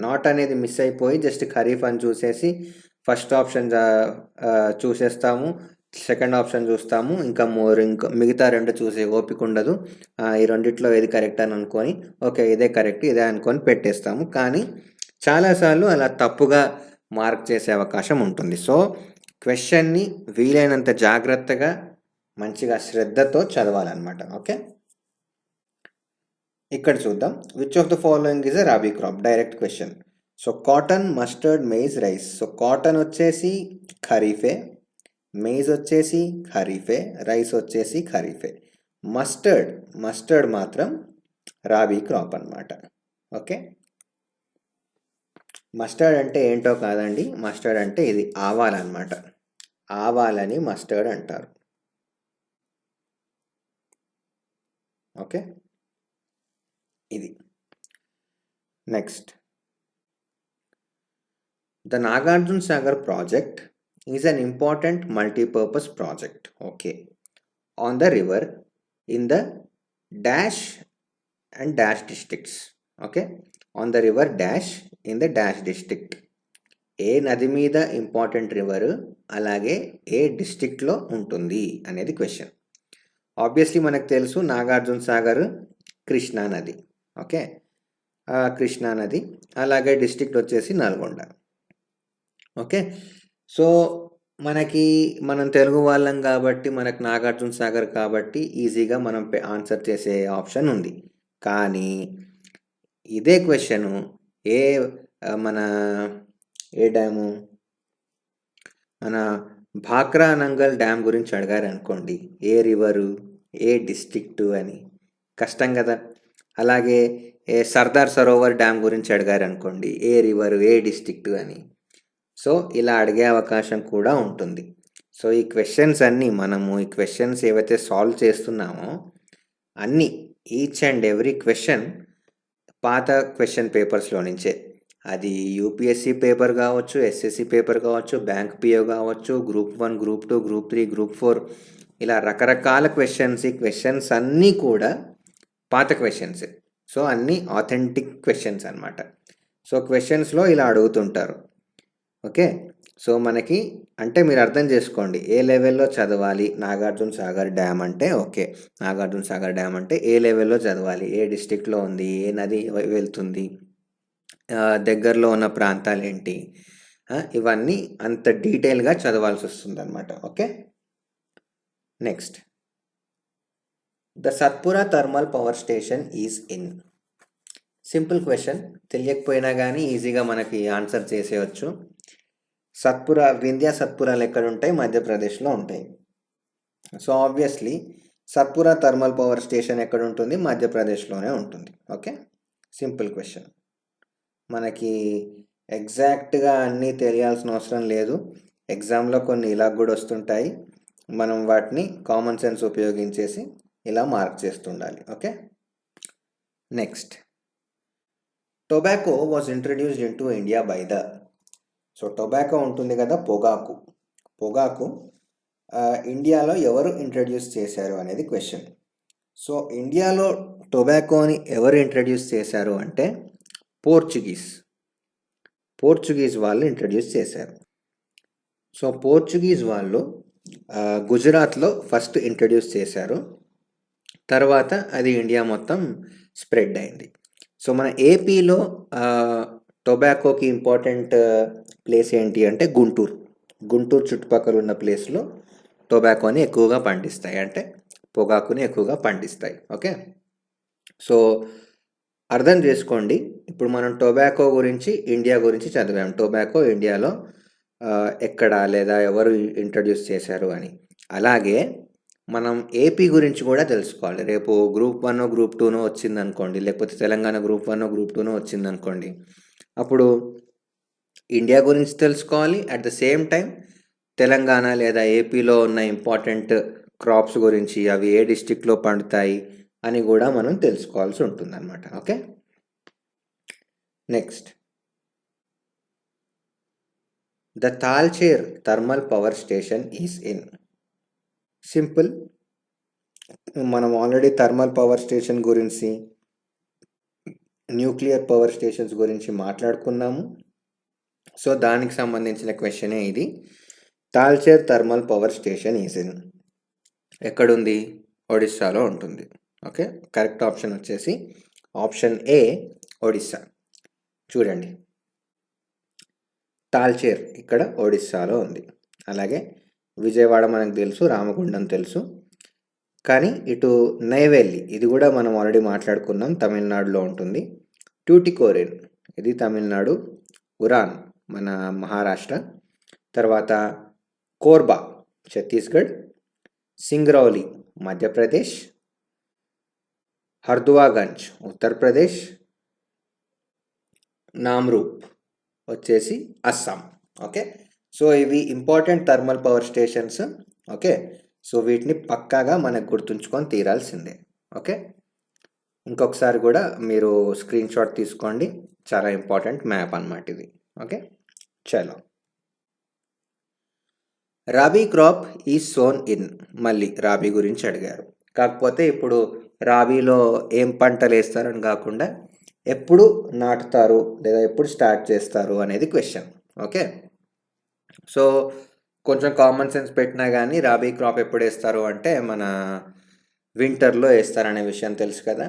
నాట్ అనేది మిస్ అయిపోయి జస్ట్ ఖరీఫ్ అని చూసేసి ఫస్ట్ ఆప్షన్ చూసేస్తాము, సెకండ్ ఆప్షన్ చూస్తాము, ఇంకా మిగతా రెండు చూసే ఓపిక ఉండదు. ఈ రెండిట్లో ఏది కరెక్ట్ అని అనుకొని ఓకే ఇదే కరెక్ట్ ఇదే అనుకొని పెట్టేస్తాము. కానీ చాలాసార్లు అలా తప్పుగా మార్క్ చేసే అవకాశం ఉంటుంది. సో క్వశ్చన్ని వీలైనంత జాగ్రత్తగా మంచిగా శ్రద్ధతో చదవాలన్నమాట. ఓకే, ఇక్కడ చూద్దాం. Which of the following is a rabi crop, direct question. So cotton, mustard, maize, rice. So cotton వచ్చేసి ఖరీఫే, మెయిజ్ వచ్చేసి ఖరీఫే, రైస్ వచ్చేసి ఖరీఫే. మస్టర్డ్ మాత్రం రాబీ క్రాప్ అన్నమాట. ఓకే, మస్టర్డ్ అంటే ఏంటో కాదండి, మస్టర్డ్ అంటే ఇది ఆవాలన్నమాట. ఆవాలని మస్టర్డ్ అంటారు. ఓకే, ఇది. Next, the Nagarjuna Sagar project is an important multi-purpose project, okay, on the river in the dash and dash districts. Okay, on the river dash in the dash district. ఏ నది మీద important river అలాగే ఏ డిస్ట్రిక్ట్లో ఉంటుంది అనేది question. Obviously మనకు తెలుసు నాగార్జున సాగర్ కృష్ణా నది. Okay, Krishna నది, అలాగే డిస్ట్రిక్ట్ వచ్చేసి నల్గొండ. ఓకే, సో మనం తెలుగు వాళ్ళం కాబట్టి మనకు నాగార్జున సాగర్ కాబట్టి ఈజీగా మనం ఆన్సర్ చేసే ఆప్షన్ ఉంది. కానీ ఇదే క్వశ్చను ఏ డ్యాము, మన భాక్రా నంగల్ డ్యామ్ గురించి అడిగారు అనుకోండి, ఏ రివరు ఏ డిస్ట్రిక్టు అని కష్టం కదా. అలాగే సర్దార్ సరోవర్ డ్యామ్ గురించి అడిగారు అనుకోండి, ఏ రివరు ఏ డిస్ట్రిక్టు అని. సో ఇలా అడిగే అవకాశం కూడా ఉంటుంది. సో ఈ క్వశ్చన్స్ ఏవైతే సాల్వ్ చేస్తున్నామో అన్నీ ఈచ్ అండ్ ఎవ్రీ క్వశ్చన్ పాత క్వశ్చన్ పేపర్స్లో నుంచే, అది యూపీఎస్సీ పేపర్ కావచ్చు, ఎస్ఎస్సి పేపర్ కావచ్చు, బ్యాంక్ పిఓ కావచ్చు, గ్రూప్ 1, గ్రూప్ 2, గ్రూప్ 3, గ్రూప్ 4, ఇలా రకరకాల ఈ క్వశ్చన్స్ అన్నీ కూడా పాత క్వశ్చన్స్. సో అన్నీ ఆథెంటిక్ క్వశ్చన్స్ అన్నమాట. సో క్వశ్చన్స్లో ఇలా అడుగుతుంటారు. ఓకే. సో, మనకి అంటే మీరు అర్థం చేసుకోండి. ఏ లెవెల్‌లో చదవాలి 'నాగార్జున సాగర్ డ్యామ్' అంటే ఓకే. 'నాగార్జున సాగర్ డ్యామ్' అంటే ఏ లెవెల్‌లో చదవాలి? ఏ డిస్ట్రిక్ట్‌లో ఉంది? ఏ నది వెళ్తుంది? దగ్గరలో ఉన్న ప్రాంతాలేంటి? ఇవన్నీ అంత డీటెయిల్‌గా చదవాల్సొస్తుందనమాట. Okay. Next. The Satpura thermal power station is in. Simple question. తెలియకపోయినా గానీ ఈజీగా మనకి ఆన్సర్ చేసేయొచ్చు. వింధ్యా సత్పురాలు ఎక్కడుంటాయి? మధ్యప్రదేశ్‌లో ఉంటాయి. So, obviously Satpura thermal power station ఎక్కడుంటుంది? మధ్యప్రదేశ్‌లోనే ఉంటుంది. ఓకే. Simple question. మనకి ఎగ్జాక్ట్‌గా అన్నీ తెలియాల్సిన అవసరం లేదు. ఎగ్జామ్‌లో కొన్ని ఇలా కూడా వస్తుంటాయి. మనం వాటిని కామన్ సెన్స్ ఉపయోగించేసి ఇలా మార్క్ చేస్తుండాలి. Okay. Next. Tobacco was introduced into India by the. So, tobacco ఉంటుంది కదా, పొగాకు ఇండియాలో ఎవరు ఇంట్రడ్యూస్ చేశారు అనేది క్వశ్చన్. సో, ఇండియాలో టొబాకోని ఎవరు ఇంట్రడ్యూస్ చేశారు అంటే పోర్చుగీస్ వాళ్ళు ఇంట్రడ్యూస్ చేశారు. సో, పోర్చుగీస్ వాళ్ళు గుజరాత్లో ఫస్ట్ ఇంట్రడ్యూస్ చేశారు. తర్వాత అది ఇండియా మొత్తం స్ప్రెడ్ అయింది. సో, మన ఏపీలో టొబాకోకి ఇంపార్టెంట్ ప్లేస్ ఏంటి అంటే గుంటూరు చుట్టుపక్కల ఉన్న ప్లేస్లో టొబాకోని ఎక్కువగా పండిస్తాయి, అంటే పొగాకుని ఎక్కువగా పండిస్తాయి. ఓకే. సో, అర్థం చేసుకోండి. ఇప్పుడు మనం టొబాకో గురించి, ఇండియా గురించి చదివాం. టొబాకో ఇండియాలో ఎక్కడ లేదా ఎవరు ఇంట్రడ్యూస్ చేశారు అని. అలాగే మనం ఏపీ గురించి కూడా తెలుసుకోవాలి. రేపు గ్రూప్ 1 గ్రూప్ 2 వచ్చిందనుకోండి, లేకపోతే తెలంగాణ గ్రూప్ 1 గ్రూప్ 2 వచ్చిందనుకోండి, అప్పుడు ఇండియా గురించి తెలుసుకోవాలి. At the same time Telangana లేదా ఏపీలో ఉన్న ఇంపార్టెంట్ క్రాప్స్ గురించి, అవి ఏ డిస్ట్రిక్ట్లో పండుతాయి అని కూడా మనం తెలుసుకోవాల్సి ఉంటుందన్నమాట. Okay. Next. The Talcher thermal power station is in. Simple. మనం ఆల్రెడీ థర్మల్ పవర్ స్టేషన్ గురించి, న్యూక్లియర్ పవర్ స్టేషన్స్ గురించి మాట్లాడుకున్నాము. సో, దానికి సంబంధించిన క్వశ్చనే ఇది. Talcher thermal power station is in. ఎక్కడుంది? ఒడిస్సాలో ఉంటుంది. ఓకే. కరెక్ట్ ఆప్షన్ వచ్చేసి ఆప్షన్ ఏ, ఒడిస్సా. చూడండి, తాల్చేర్ ఇక్కడ ఒడిస్సాలో ఉంది. అలాగే విజయవాడ మనకు తెలుసు, రామగుండం తెలుసు. కానీ ఇటు నైవేలి, ఇది కూడా మనం ఆల్రెడీ మాట్లాడుకున్నాం, తమిళనాడులో ఉంటుంది. ట్యూటికోరిన్, ఇది తమిళనాడు. ఉరాన్ మన మహారాష్ట్ర. తర్వాత కోర్బా ఛత్తీస్గఢ్. సింగరౌలి మధ్యప్రదేశ్. హర్దువాగంజ్ ఉత్తరప్రదేశ్. నామ్రూప్ వచ్చేసి అస్సాం. ఓకే. సో, ఇవి important thermal power stations. Okay. So, వీటిని పక్కాగా మనకు గుర్తుంచుకొని తీరాల్సిందే. ఓకే. ఇంకొకసారి కూడా మీరు స్క్రీన్ షాట్ తీసుకోండి. చాలా ఇంపార్టెంట్ మ్యాప్ అన్నమాట ఇది. ఓకే. చలో. రాబీ క్రాప్ ఈ సోన్ ఇన్. మళ్ళీ రాబీ గురించి అడిగారు. కాకపోతే ఇప్పుడు రాబీలో ఏం పంటలు వేస్తారని కాకుండా ఎప్పుడు నాటుతారు లేదా ఎప్పుడు స్టార్ట్ చేస్తారు అనేది క్వశ్చన్. ఓకే. సో, కొంచెం కామన్ సెన్స్ పెట్టినా కానీ రాబీ క్రాప్ ఎప్పుడు వేస్తారు అంటే మన వింటర్లో వేస్తారనే విషయం తెలుసు కదా.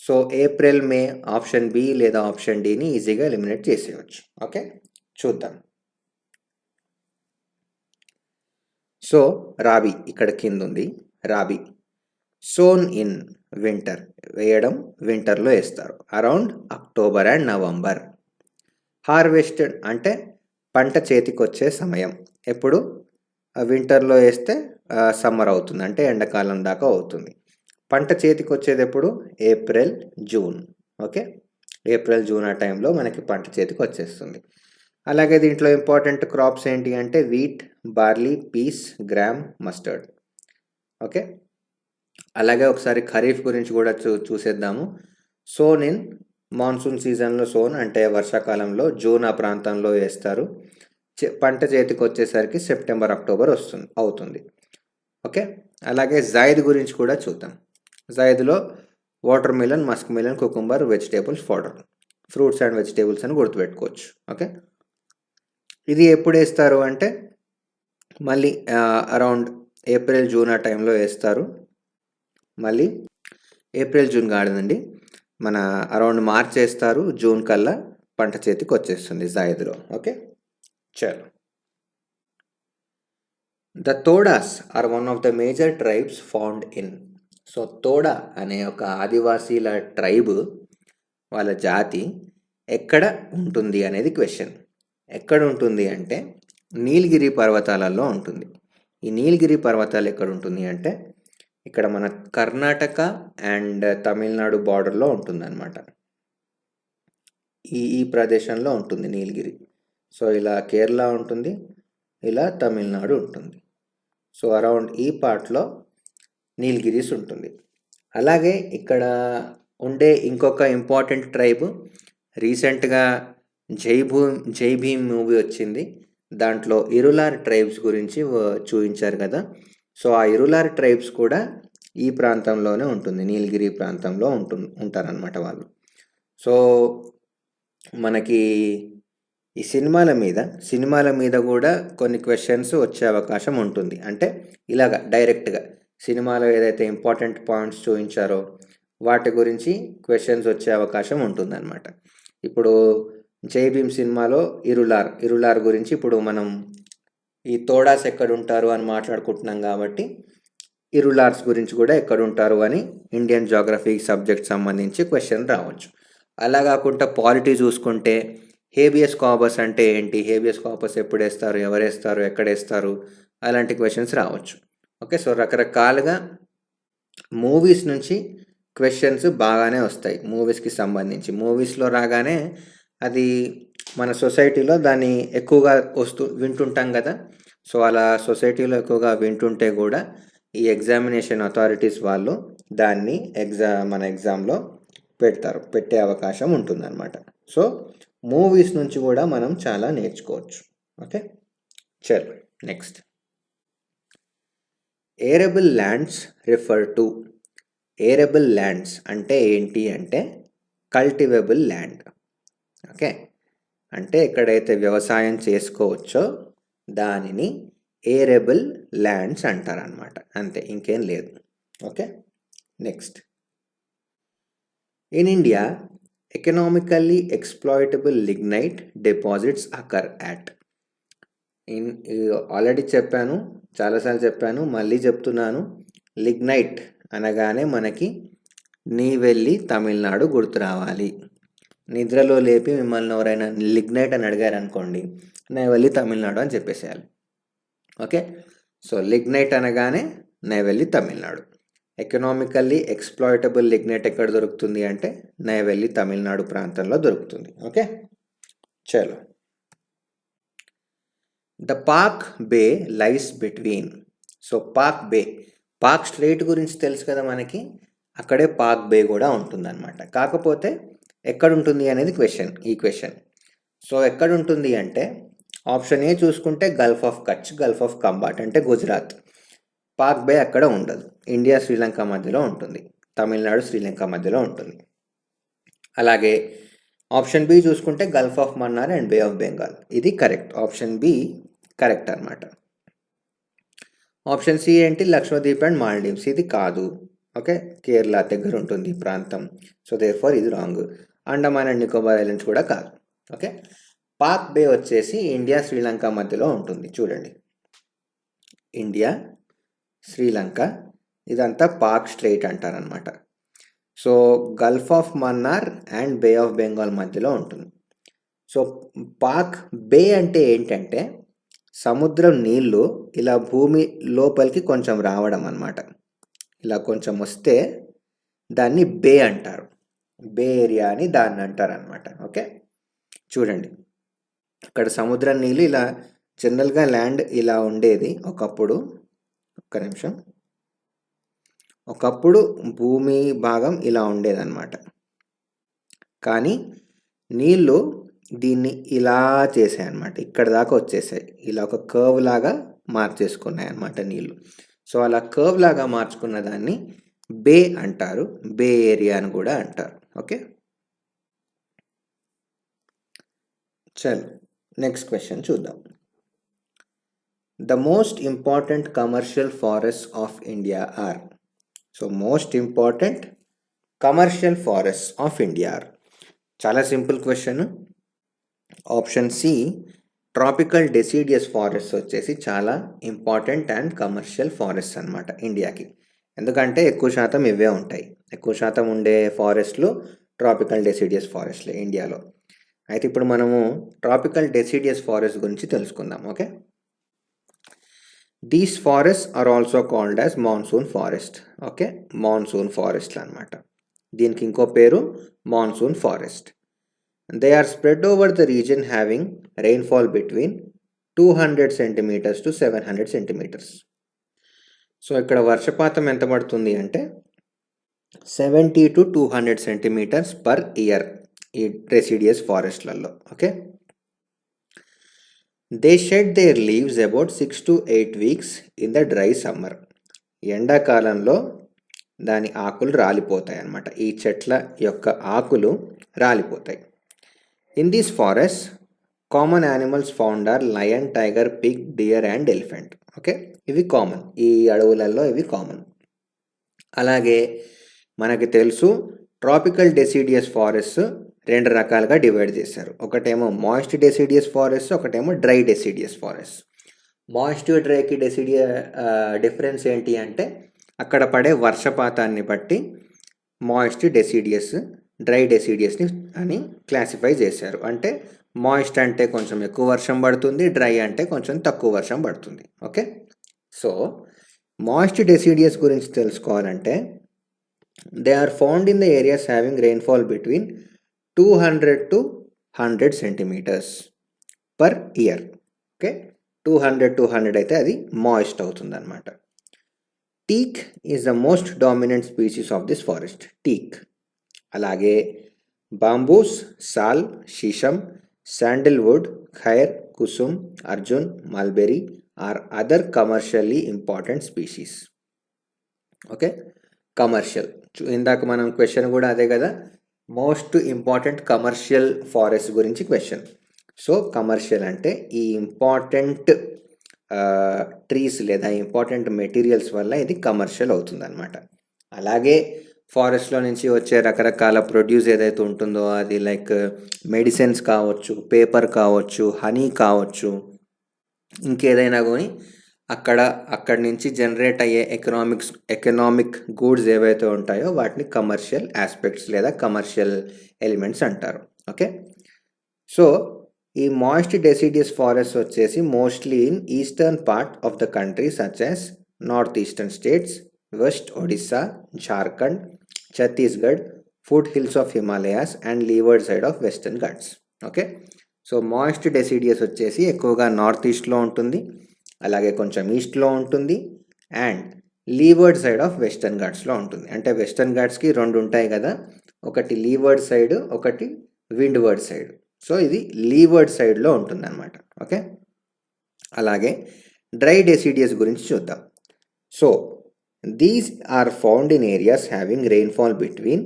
సో, ఏప్రిల్, మే ఆప్షన్ బి లేదా ఆప్షన్ డిని ఈజీగా ఎలిమినేట్ చేసేయచ్చు. ఓకే. చూద్దాం. సో, రాబీ ఇక్కడ కింద ఉంది. రాబీ సోన్ ఇన్ వింటర్, వేయడం వింటర్లో వేస్తారు, around October and November. Harvested అంటే పంట చేతికి వచ్చే సమయం ఎప్పుడు? వింటర్లో వేస్తే సమ్మర్ అవుతుంది, అంటే ఎండాకాలం దాకా అవుతుంది. పంట చేతికి వచ్చేది ఎప్పుడు? April, June. Okay. April, June ఆ టైంలో మనకి పంట చేతికి వచ్చేస్తుంది. అలాగే దీంట్లో ఇంపార్టెంట్ క్రాప్స్ ఏంటి అంటే wheat, barley, peas, gram, mustard. Okay. అలాగే ఒకసారి ఖరీఫ్ గురించి కూడా చూసేద్దాము. సోన్ ఇన్ మాన్సూన్ సీజన్లో, సోన్ అంటే వర్షాకాలంలో, జూన్ ఆ ప్రాంతంలో వేస్తారు. పంట చేతికి వచ్చేసరికి సెప్టెంబర్, అక్టోబర్ అవుతుంది. ఓకే. అలాగే జైద్ గురించి కూడా చూద్దాం. జైద్లో watermelon, muskmelon, cucumber, vegetables fodder, fruits and vegetables అని గుర్తుపెట్టుకోవచ్చు. ఓకే. ఇది ఎప్పుడు వేస్తారు అంటే మళ్ళీ అరౌండ్ ఏప్రిల్ జూన్ ఆ టైంలో వేస్తారు. మళ్ళీ ఏప్రిల్ జూన్ కాదండి, మన అరౌండ్ మార్చ్ వేస్తారు. జూన్ కల్లా పంట చేతికి వచ్చేస్తుంది జాయిద్లో. ఓకే, చలో. The Todas are one of the major tribes found in. So Toda అనే ఒక ఆదివాసీల ట్రైబ్, వాళ్ళ జాతి ఎక్కడ ఉంటుంది అనేది క్వశ్చన్. ఎక్కడ ఉంటుంది అంటే నీలగిరి పర్వతాలలో ఉంటుంది. ఈ నీలగిరి పర్వతాలు ఎక్కడ ఉంటుంది అంటే ఇక్కడ మన కర్ణాటక అండ్ తమిళనాడు బార్డర్లో ఉంటుంది అనమాట. ఈ ప్రదేశంలో ఉంటుంది నీలగిరి. సో ఇలా కేరళ ఉంటుంది, ఇలా తమిళనాడు ఉంటుంది. సో అరౌండ్ ఈ పార్ట్లో నీలగిరీస్ ఉంటుంది. అలాగే ఇక్కడ ఉండే ఇంకొక ఇంపార్టెంట్ ట్రైబ్, రీసెంట్గా జై భీమ్ మూవీ వచ్చింది, దాంట్లో ఇరులార్ ట్రైబ్స్ గురించి చూపించారు కదా. సో ఆ ఇరులార్ ట్రైబ్స్ కూడా ఈ ప్రాంతంలోనే ఉంటుంది, నీలగిరి ప్రాంతంలో ఉంటారనమాట వాళ్ళు. సో మనకి ఈ సినిమాల మీద కూడా కొన్ని క్వశ్చన్స్ వచ్చే అవకాశం ఉంటుంది. అంటే ఇలాగ డైరెక్ట్గా సినిమాలో ఏదైతే ఇంపార్టెంట్ పాయింట్స్ చూపించారో వాటి గురించి క్వశ్చన్స్ వచ్చే అవకాశం ఉంటుందన్నమాట. ఇప్పుడు జై భీమ్ సినిమాలో ఇరులార్ గురించి ఇప్పుడు మనం ఈ తోడాస్ ఎక్కడుంటారు అని మాట్లాడుకుంటున్నాం కాబట్టి ఇరులార్స్ గురించి కూడా ఎక్కడుంటారు అని ఇండియన్ జాగ్రఫీ సబ్జెక్ట్ సంబంధించి క్వశ్చన్ రావచ్చు. అలా కాకుండా పాలిటీ చూసుకుంటే హేబియస్ కార్పస్ అంటే ఏంటి, హేబియస్ కార్పస్ ఎప్పుడు వేస్తారు, ఎవరు వేస్తారు, ఎక్కడ వేస్తారు, అలాంటి క్వశ్చన్స్ రావచ్చు. ఓకే, సో రకరకాలుగా మూవీస్ నుంచి క్వశ్చన్స్ బాగానే వస్తాయి మూవీస్కి సంబంధించి. మూవీస్లో రాగానే అది మన సొసైటీలో దాన్ని ఎక్కువగా వింటుంటాం కదా. సో అలా సొసైటీలో ఎక్కువగా వింటుంటే కూడా ఈ ఎగ్జామినేషన్ అథారిటీస్ వాళ్ళు దాన్ని మన ఎగ్జామ్లో పెట్టే అవకాశం ఉంటుందన్నమాట. సో మూవీస్ నుంచి కూడా మనం చాలా నేర్చుకోవచ్చు. ఓకే, చలో next. Arable lands refer to. Arable lands అంటే ఏంటి అంటే కల్టివేబుల్ ల్యాండ్. ఓకే, అంటే ఎక్కడైతే వ్యవసాయం చేసుకోవచ్చో దానిని ఏరబుల్ ల్యాండ్స్ అంటారనమాట, అంతే, ఇంకేం లేదు. Okay, next. In India economically exploitable lignite deposits occur at. Already చెప్పాను, చాలాసార్లు చెప్పాను, మళ్ళీ చెప్తున్నాను. లిగ్నైట్ అనగానే మనకి నీవెళ్ళి తమిళనాడు గుర్తు రావాలి. నిద్రలో లేపి మిమ్మల్ని ఎవరైనా లిగ్నైట్ అని అడిగారు అనుకోండి, నేవెళ్ళి తమిళనాడు అని చెప్పేసేయాలి. ఓకే, సో లిగ్నైట్ అనగానే Neyveli Tamil Nadu. Economically exploitable lignite ఎక్కడ దొరుకుతుంది అంటే నేవెళ్ళి తమిళనాడు ప్రాంతంలో దొరుకుతుంది. ఓకే, చలో. The Palk Bay lies between. So Palk Strait గురించి తెలుసు కదా మనకి, అక్కడే పాక్ బే కూడా ఉంటుందన్నమాట. కాకపోతే ఎక్కడ ఉంటుంది అనేది ఈ క్వశ్చన్. సో ఎక్కడ ఉంటుంది అంటే ఆప్షన్ ఏ చూసుకుంటే Gulf of Kutch, Gulf of combat అంటే గుజరాత్. పాక్ బే అక్కడ ఉండదు, ఇండియా శ్రీలంక మధ్యలో ఉంటుంది, తమిళనాడు శ్రీలంక మధ్యలో ఉంటుంది. అలాగే ఆప్షన్ బి చూసుకుంటే Gulf of Mannar and Bay of Bengal, ఇది కరెక్ట్. ఆప్షన్ బి కరెక్ట్ అనమాట. ఆప్షన్ సి ఏంటి, లక్షద్వీప్ అండ్ మాల్డీవ్స్, ఇది కాదు. ఓకే, కేరళ దగ్గర ఉంటుంది ఈ ప్రాంతం. సో దేర్ఫోర్ ఇది wrong. Andaman and Nicobar islands కూడా కాదు. ఓకే, పాక్ బే వచ్చేసి ఇండియా శ్రీలంక మధ్యలో ఉంటుంది. చూడండి, ఇండియా శ్రీలంక ఇదంతా పాక్ స్ట్రైట్ అంటారనమాట. So Gulf of Mannar and Bay of Bengal మధ్యలో ఉంటుంది. సో పాక్ బే అంటే ఏంటంటే సముద్రం నీళ్ళు ఇలా భూమి లోపలికి కొంచెం రావడం అన్నమాట. ఇలా కొంచెం వస్తే దాన్ని బే అంటారు, బే ఏరియా అని దాన్ని అంటారు అనమాట. ఓకే, చూడండి, అక్కడ సముద్రం నీళ్ళు ఇలా జనరల్గా ల్యాండ్ ఇలా ఉండేది ఒకప్పుడు. ఒక్క నిమిషం. ఒకప్పుడు భూమి భాగం ఇలా ఉండేదన్నమాట, కానీ నీళ్ళు దీన్ని ఇలా చేసాయి అన్నమాట, ఇక్కడ దాకా వచ్చేసాయి, ఇలా ఒక కర్వ్ లాగా మార్చేసుకున్నాయి అన్నమాట నీళ్ళు. సో అలా కర్వ్ లాగా మార్చుకున్న దాన్ని బే అంటారు, బే ఏరియా అని కూడా అంటారు. ఓకే, చలో నెక్స్ట్ క్వశ్చన్ చూద్దాం. The most important commercial forest of India are. So most important commercial forest of India are. చాలా simple question. Option C tropical deciduous forest వచ్చేసి చాలా ఇంపార్టెంట్ అండ్ కమర్షియల్ ఫారెస్ట్ అనమాట ఇండియాకి. ఎందుకంటే ఎక్కువ శాతం ఇవే ఉంటాయి. ఎక్కువ శాతం ఉండే ఫారెస్ట్లు ట్రాపికల్ డెసిడియస్ ఫారెస్ట్లే ఇండియాలో. అయితే ఇప్పుడు మనము ట్రాపికల్ డెసిడియస్ ఫారెస్ట్ గురించి తెలుసుకుందాం. Okay, these forest are also called as monsoon forest. Okay, monsoon ఫారెస్ట్లు అనమాట. దీనికి ఇంకో పేరు monsoon forest. They are spread over the region having rainfall between 200 centimetres to 700 centimetres. So ఇక్కడ వర్షపాతం ఎంత పడుతుంది అంటే 70 to 200 సెంటీమీటర్స్ పర్ ఇయర్ ఈ డెసిడియస్ ఫారెస్ట్లలో. Okay, they shed their leaves about 6 to 8 weeks in the dry summer. ఎండాకాలంలో దాని ఆకులు రాలిపోతాయి అన్నమాట. ఈ చెట్ల యొక్క ఆకులు రాలిపోతాయి. In this forest common animals found are lion, tiger, pig, deer and elephant. Okay, ఇవి కామన్, ఈ అడవులలో ఇవి కామన్. అలాగే మనకి తెలుసు ట్రాపికల్ డెసిడియస్ ఫారెస్ట్ రెండు రకాలుగా డివైడ్ చేశారు. ఒకటేమో మాయిస్ట్ డెసిడియస్ ఫారెస్ట్, ఒకటేమో డ్రై డెసిడియస్ ఫారెస్ట్. మాయిస్ట్ డ్రైకి డిఫరెన్స్ ఏంటి అంటే అక్కడ పడే వర్షపాతాన్ని బట్టి మాయిస్ట్ డెసిడియస్, డ్రై డెసిడియస్ని అని క్లాసిఫై చేశారు. అంటే మాయిస్ట్ అంటే కొంచెం ఎక్కువ వర్షం పడుతుంది, డ్రై అంటే కొంచెం తక్కువ వర్షం పడుతుంది. ఓకే, సో మాయిస్ట్ డెసిడియస్ గురించి తెలుసుకోవాలంటే they are found in the areas having rainfall between 200 to 100 centimetres per year. Okay, 200 అయితే అది మాయిస్ట్ అవుతుంది అనమాట. Teak is the most dominant species of this forest. Teak. అలాగే bamboos, sal, shisham, sandalwood, khair, kusum, arjun, mulberry are other commercially important species. Okay, commercial. ఇందాక మనం question కూడా అదే కదా, మోస్ట్ ఇంపార్టెంట్ కమర్షియల్ ఫారెస్ట్ గురించి క్వశ్చన్. సో కమర్షియల్ అంటే ఈ ఇంపార్టెంట్ ట్రీస్ లేదా ఇంపార్టెంట్ మెటీరియల్స్ వల్ల ఇది కమర్షియల్ అవుతుంది అనమాట. అలాగే ఫారెస్ట్లో నుంచి వచ్చే రకరకాల ప్రొడ్యూస్ ఏదైతే ఉంటుందో అది లైక్ మెడిసిన్స్ కావచ్చు, పేపర్ కావచ్చు, హనీ కావచ్చు, ఇంకేదైనా కానీ అక్కడి నుంచి జనరేట్ అయ్యే ఎకనామిక్ గూడ్స్ ఏవైతే ఉంటాయో వాటిని కమర్షియల్ ఆస్పెక్ట్స్ లేదా కమర్షియల్ ఎలిమెంట్స్ అంటారు. ఓకే, సో ఈ మాయిస్ట్ డెసిడియస్ ఫారెస్ట్ వచ్చేసి mostly in eastern part of the country such as north eastern states, west Odisha, Jharkhand, Chhattisgarh, foothills of Himalayas and leeward side of western Ghats. Okay, so moist deciduous వచ్చేసి ఎక్కువగా north ఈస్ట్లో ఉంటుంది, అలాగే కొంచెం ఈస్ట్లో ఉంటుంది and leeward side of western ఘాట్స్లో ఉంటుంది. అంటే వెస్టర్న్ ఘాట్స్కి రెండు ఉంటాయి కదా, ఒకటి లీవర్డ్ సైడ్, ఒకటి విండ్వర్డ్ సైడ్. సో ఇది లీవర్డ్ సైడ్లో ఉంటుంది అనమాట. ఓకే, అలాగే డ్రై డెసిడియస్ గురించి చూద్దాం. So these are found in areas having rainfall between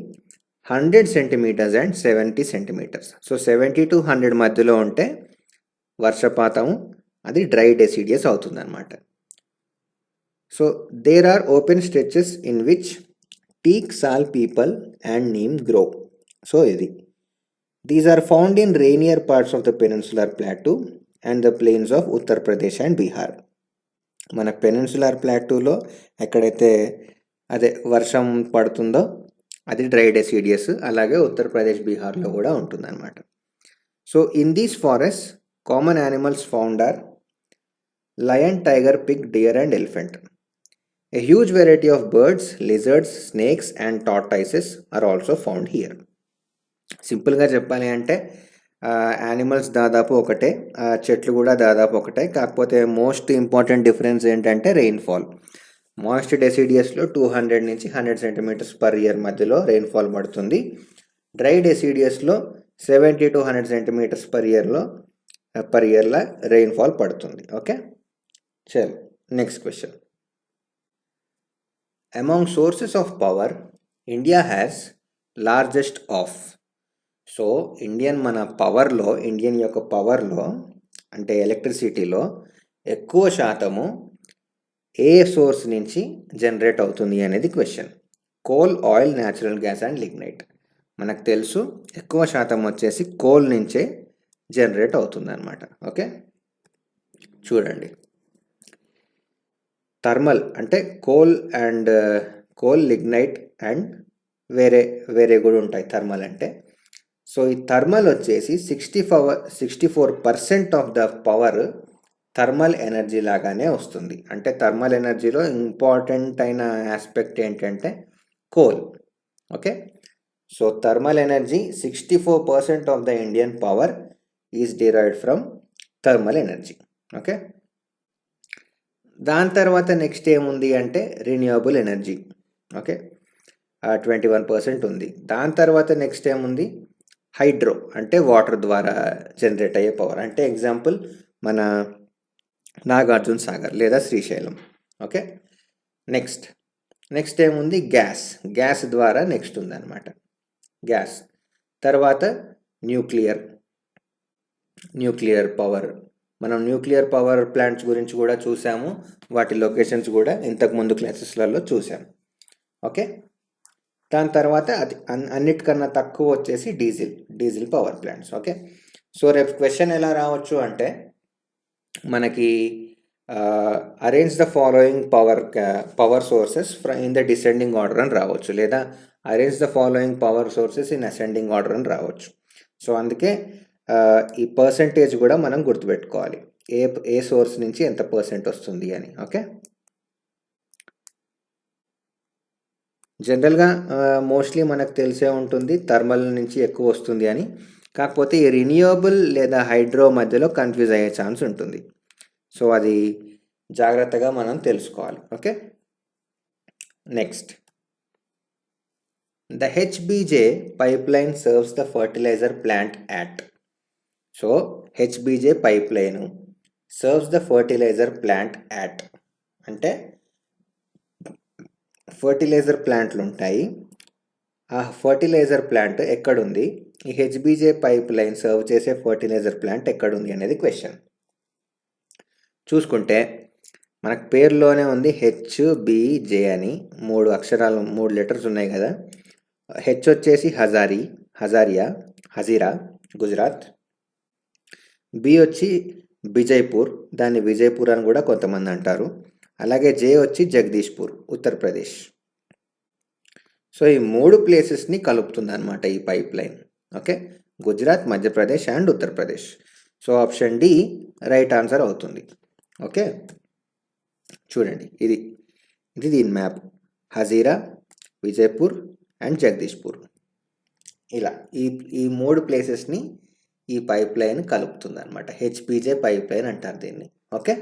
100 centimetres and 70 centimetres. So 70 to 100 మధ్యలో ఉంటే వర్షపాతం అది డ్రై డెసిడియస్ అవుతుంది అనమాట. So there are open stretches in which teak, sal, peepal and neem grow. So ఇది these are found in rainier parts of the peninsular plateau and the plains of Uttar Pradesh and Bihar. మన peninsular ప్లాటూలో ఎక్కడైతే అదే వర్షం పడుతుందో అది డ్రై డెసిడియస్, అలాగే ఉత్తరప్రదేశ్, బీహార్లో కూడా ఉంటుందన్నమాట. So in these forest common animals found are lion, tiger, pig, deer and elephant. A huge variety of birds, lizards, snakes and tortoises are also found here. సింపుల్గా చెప్పాలి అంటే యానిమల్స్ దాదాపు ఒకటే, చెట్లు కూడా దాదాపు ఒకటే, కాకపోతే మోస్ట్ ఇంపార్టెంట్ డిఫరెన్స్ ఏంటంటే రెయిన్ఫాల్. మాయిస్ట్ డెసిడియస్లో 200 నుంచి 100 సెంటీమీటర్స్ పర్ ఇయర్ మధ్యలో రెయిన్ఫాల్ పడుతుంది. డ్రై డెసిడియస్లో 70 to 100 సెంటీమీటర్స్ పర్ ఇయర్లో రెయిన్ఫాల్ పడుతుంది. ఓకే, చలో next question. Among sources of power India has largest of. So Indian యొక్క పవర్లో అంటే ఎలక్ట్రిసిటీలో ఎక్కువ శాతము ఏ సోర్స్ నుంచి జనరేట్ అవుతుంది అనేది question. Coal, oil, natural gas and lignite. మనకు తెలుసు ఎక్కువ శాతం వచ్చేసి కోల్ నుంచే జనరేట్ అవుతుంది అనమాట. ఓకే, చూడండి. థర్మల్ అంటే కోల్, లిగ్నైట్ అండ్ వేరే కూడా ఉంటాయి థర్మల్ అంటే. సో ఈ థర్మల్ వచ్చేసి 64% of the power thermal energy లాగానే వస్తుంది. అంటే థర్మల్ ఎనర్జీలో ఇంపార్టెంట్ అయిన ఆస్పెక్ట్ ఏంటంటే coal. Okay, so thermal energy 64% of the Indian power is derived from thermal energy. Okay, దాని తర్వాత నెక్స్ట్ ఏముంది అంటే రిన్యూవబుల్ ఎనర్జీ. ఓకే, 21% ఉంది. దాని తర్వాత నెక్స్ట్ ఏముంది, హైడ్రో అంటే వాటర్ ద్వారా జనరేట్ అయ్యే పవర్. అంటే ఎగ్జాంపుల్ మన నాగార్జున సాగర్ లేదా శ్రీశైలం. ఓకే, నెక్స్ట్ ఏముంది, గ్యాస్ ద్వారా నెక్స్ట్ ఉందన్నమాట. గ్యాస్ తర్వాత న్యూక్లియర్ పవర్. మనం న్యూక్లియర్ పవర్ ప్లాంట్స్ గురించి కూడా చూసాము, వాటి లొకేషన్స్ కూడా ఇంతకుముందు క్లాసెస్లలో చూసాము. ఓకే, దాని తర్వాత అది అన్నిటికన్నా తక్కువ వచ్చేసి diesel power plants. Okay, so రేపు క్వశ్చన్ ఎలా రావచ్చు అంటే మనకి arrange the following power sources in the descending order అని రావచ్చు, లేదా arrange the following power sources in ascending order అని రావచ్చు. సో అందుకే ఈ పర్సెంటేజ్ కూడా మనం గుర్తుపెట్టుకోవాలి, ఏ సోర్స్ నుంచి ఎంత పర్సెంట్ వస్తుంది అని. ఓకే, జనరల్గా మోస్ట్లీ మనకు తెలిసే ఉంటుంది థర్మల్ నుంచి ఎక్కువ వస్తుంది అని. కాకపోతే ఈ రిన్యూవబుల్ లేదా హైడ్రో మధ్యలో కన్ఫ్యూజ్ అయ్యే ఛాన్స్ ఉంటుంది. సో అది జాగ్రత్తగా మనం తెలుసుకోవాలి. Okay, next, the HBJ pipeline serves the fertiliser plant at. So HBJ pipeline serves the fertiliser plant at అంటే ఫర్టిలైజర్ ప్లాంట్లు ఉంటాయి. ఆ ఫర్టిలైజర్ ప్లాంట్ ఎక్కడుంది, ఈ హెచ్బీజే పైప్ లైన్ సర్వ్ చేసే ఫర్టిలైజర్ ప్లాంట్ ఎక్కడుంది అనేది క్వశ్చన్. చూసుకుంటే మనకు పేరులోనే ఉంది హెచ్బీజే అని, 3 అక్షరాలు 3 లెటర్స్ ఉన్నాయి కదా. హెచ్ వచ్చేసి హజీరా గుజరాత్. బి వచ్చి బిజైపూర్, దాన్ని విజయపూర్ అని కూడా కొంతమంది అంటారు. అలాగే జే వచ్చి జగదీష్పూర్, ఉత్తరప్రదేశ్. సో ఈ 3 ప్లేసెస్ని కలుపుతుంది అనమాట ఈ pipeline. Okay, Gujarat, Madhya Pradesh and Uttar Pradesh. So option D right answer అవుతుంది. ఓకే, చూడండి, ఇది దీని మ్యాప్. హజీరా, విజయపూర్ అండ్ జగదీష్పూర్, ఇలా ఈ 3 ప్లేసెస్ని ఈ పైప్ లైన్ కలుపుతుంది అనమాట. హెచ్బీజే పైప్ లైన్ అంటారు దీన్ని. Okay,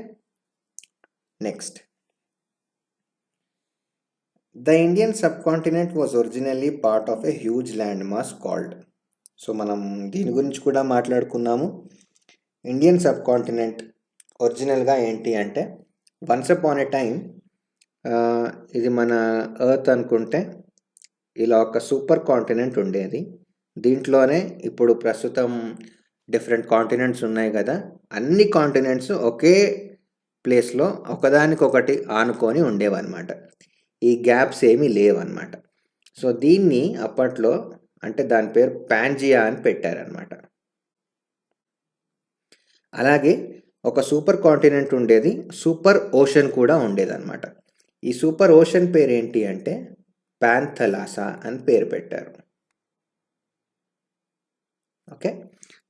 next, the Indian sub continent was originally part of a huge land mass called. So మనం దీని గురించి కూడా మాట్లాడుకున్నాము. ఇండియన్ సబ్ కాంటినెంట్ ఒరిజినల్గా ఏంటి అంటే, వన్స్ అపాన్ ఎ టైం ఇది మన ఎర్త్ అనుకుంటే ఇలా ఒక సూపర్ కాంటినెంట్ ఉండేది. దీంట్లోనే ఇప్పుడు ప్రస్తుతం డిఫరెంట్ కాంటినెంట్స్ ఉన్నాయి కదా, అన్ని కాంటినెంట్స్ ఒకే ప్లేస్లో ఒకదానికొకటి ఆనుకొని ఉండేవన్నమాట. ఈ గ్యాప్స్ ఏమీ లేవన్నమాట. సో దీన్ని అప్పట్లో అంటే దాని పేరు పాంజియా అని పెట్టారనమాట. అలాగే ఒక సూపర్ కాంటినెంట్ ఉండేది, సూపర్ ఓషన్ కూడా ఉండేదన్నమాట. ఈ సూపర్ ఓషన్ పేరు ఏంటి అంటే పాంథలాసా అని పేరు పెట్టారు. ఓకే,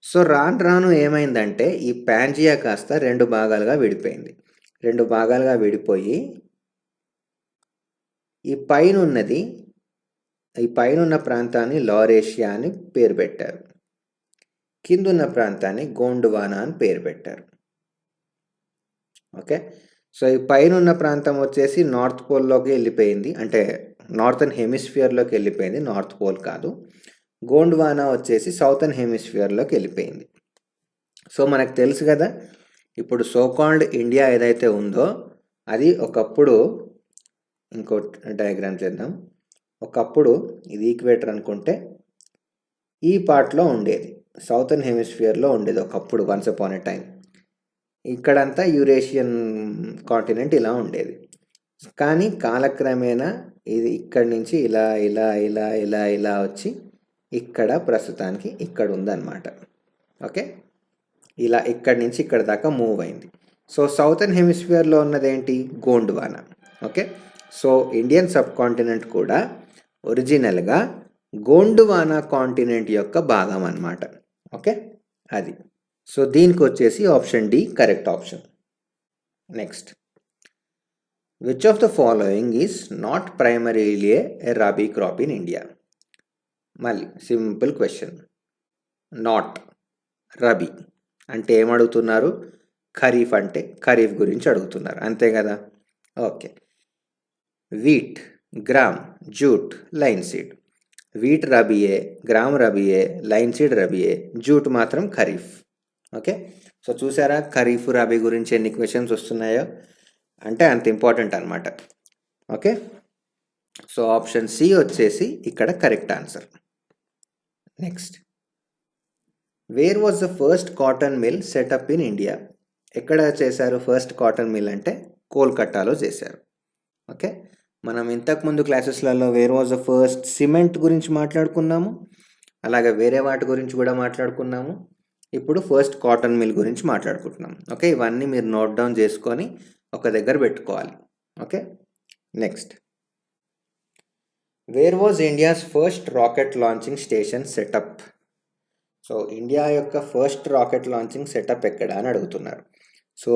సో రాను ఏమైందంటే ఈ పాంజియా కాస్త 2 భాగాలుగా విడిపోయింది. 2 భాగాలుగా విడిపోయి ఈ పైనున్న ప్రాంతాన్ని లారేషియా అని పేరు పెట్టారు, కిందున్న ప్రాంతాన్ని గోండ్వానా అని పేరు పెట్టారు. ఓకే, సో ఈ పైనున్న ప్రాంతం వచ్చేసి నార్త్ పోల్లోకి వెళ్ళిపోయింది, అంటే నార్థన్ హెమిస్ఫియర్లోకి వెళ్ళిపోయింది, నార్త్ పోల్ కాదు. గోండ్వానా వచ్చేసి సౌతర్న్ హెమిస్ఫియర్లోకి వెళ్ళిపోయింది. సో మనకు తెలుసు కదా, ఇప్పుడు సోకాల్డ్ ఇండియా ఏదైతే ఉందో అది ఒకప్పుడు, ఇంకో డయాగ్రామ్ చేద్దాం. ఒకప్పుడు ఇది ఈక్వేటర్ అనుకుంటే ఈ పార్ట్లో ఉండేది, సౌతర్న్ హెమిస్ఫియర్లో ఉండేది ఒకప్పుడు, వన్స్ అపాన్ ఎ టైం. ఇక్కడంతా యూరేషియన్ కాంటినెంట్ ఇలా ఉండేది. కానీ కాలక్రమేణా ఇది ఇక్కడి నుంచి ఇలా ఇలా ఇలా ఇలా ఇలా వచ్చి ఇక్కడ ప్రస్తుతానికి ఇక్కడ ఉందన్నమాట. ఓకే, ఇలా ఇక్కడి నుంచి ఇక్కడ దాకా మూవ్ అయింది. సో సౌతర్న్ హెమిస్ఫియర్లో ఉన్నదేంటి, Gondwana. Okay, so Indian subcontinent కూడా ఒరిజినల్గా గోండ్వానా కాంటినెంట్ యొక్క భాగం అన్నమాట. ఓకే, అది. సో దీనికి వచ్చేసి option D correct option. Next, which of the following is not primarily a rabi crop in India? మళ్ళీ సింపుల్ క్వశ్చన్. నాట్, రబీ అంటే ఏమడుగుతున్నారు, ఖరీఫ్ అంటే ఖరీఫ్ గురించి అడుగుతున్నారు, అంతే కదా. Okay, wheat, gram, jute, linseed. Wheat రబీయే, గ్రామ్ రబీయే, లైన్ సీడ్ రబీయే, జూట్ మాత్రం ఖరీఫ్. ఓకే, సో చూసారా ఖరీఫ్ రబీ గురించి ఎన్ని క్వశ్చన్స్ వస్తున్నాయో, అంటే అంత ఇంపార్టెంట్ అనమాట. ఓకే, సో ఆప్షన్ సి వచ్చేసి ఇక్కడ correct answer. Next, where was the first cotton mill set up in India? ఎక్కడ చేశారు ఫస్ట్ కాటన్ మిల్ అంటే కోల్కతాలో చేశారు. ఓకే, మనం ఇంతకుముందు క్లాసెస్లలో where was the first cement గురించి మాట్లాడుకున్నాము, అలాగే వేరే వాటి గురించి కూడా మాట్లాడుకున్నాము. ఇప్పుడు ఫస్ట్ కాటన్ మిల్ గురించి మాట్లాడుకుంటున్నాం. ఓకే, ఇవన్నీ మీరు నోట్ డౌన్ చేసుకొని ఒక దగ్గర పెట్టుకోవాలి. Okay, next, where was India's first rocket launching station setup? So India యొక్క ఫస్ట్ రాకెట్ లాంచింగ్ సెటప్ ఎక్కడ అని అడుగుతున్నారు. సో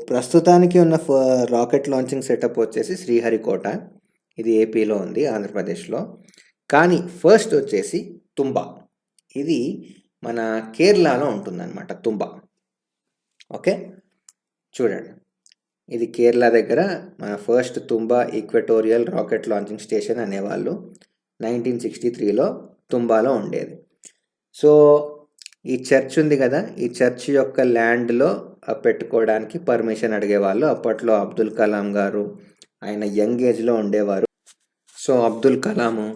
ప్రస్తుతానికి ఉన్న రాకెట్ లాంచింగ్ సెటప్ వచ్చేసి శ్రీహరికోట, ఇది ఏపీలో ఉంది, ఆంధ్రప్రదేశ్లో. కానీ ఫస్ట్ వచ్చేసి తుంబా, ఇది మన కేరళలో ఉంటుందన్నమాట, తుంబా. ఓకే, చూడండి, ఇది కేరళ దగ్గర మన first Thumba equatorial rocket launching station అనేవాళ్ళు 1963లో తుంబాలో ఉండేది. సో ఈ చర్చ్ ఉంది కదా, ఈ చర్చ్ యొక్క ల్యాండ్లో పెట్టుకోవడానికి పర్మిషన్ అడిగేవాళ్ళు. అప్పట్లో అబ్దుల్ కలాం గారు, ఆయన యంగ్ ఏజ్లో ఉండేవారు. సో అబ్దుల్ కలాము,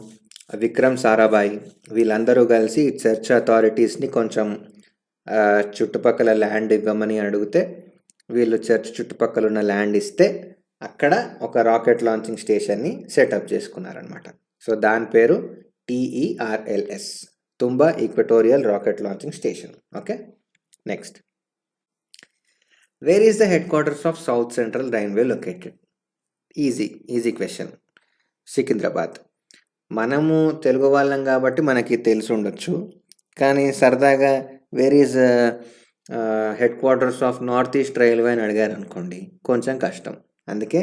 విక్రమ్ సారాభాయ్ వీళ్ళందరూ కలిసి ఈ చర్చ్ అథారిటీస్ని కొంచెం చుట్టుపక్కల ల్యాండ్ ఇవ్వమని అడిగితే, వీళ్ళు చర్చ్ చుట్టుపక్కల ఉన్న ల్యాండ్ ఇస్తే అక్కడ ఒక రాకెట్ లాంచింగ్ స్టేషన్ని సెటప్ చేసుకున్నారనమాట. సో దాని పేరు TERLS, Thumba equatorial rocket launching station. Okay, next, where is the headquarters of south central railway located? Easy question, Secunderabad. మనము తెలుగు వాళ్ళం కాబట్టి మనకి తెలిసి ఉండొచ్చు, కానీ సరదాగా where is headquarters of north east railway అని అడిగారు అనుకోండి, కొంచెం కష్టం. అందుకే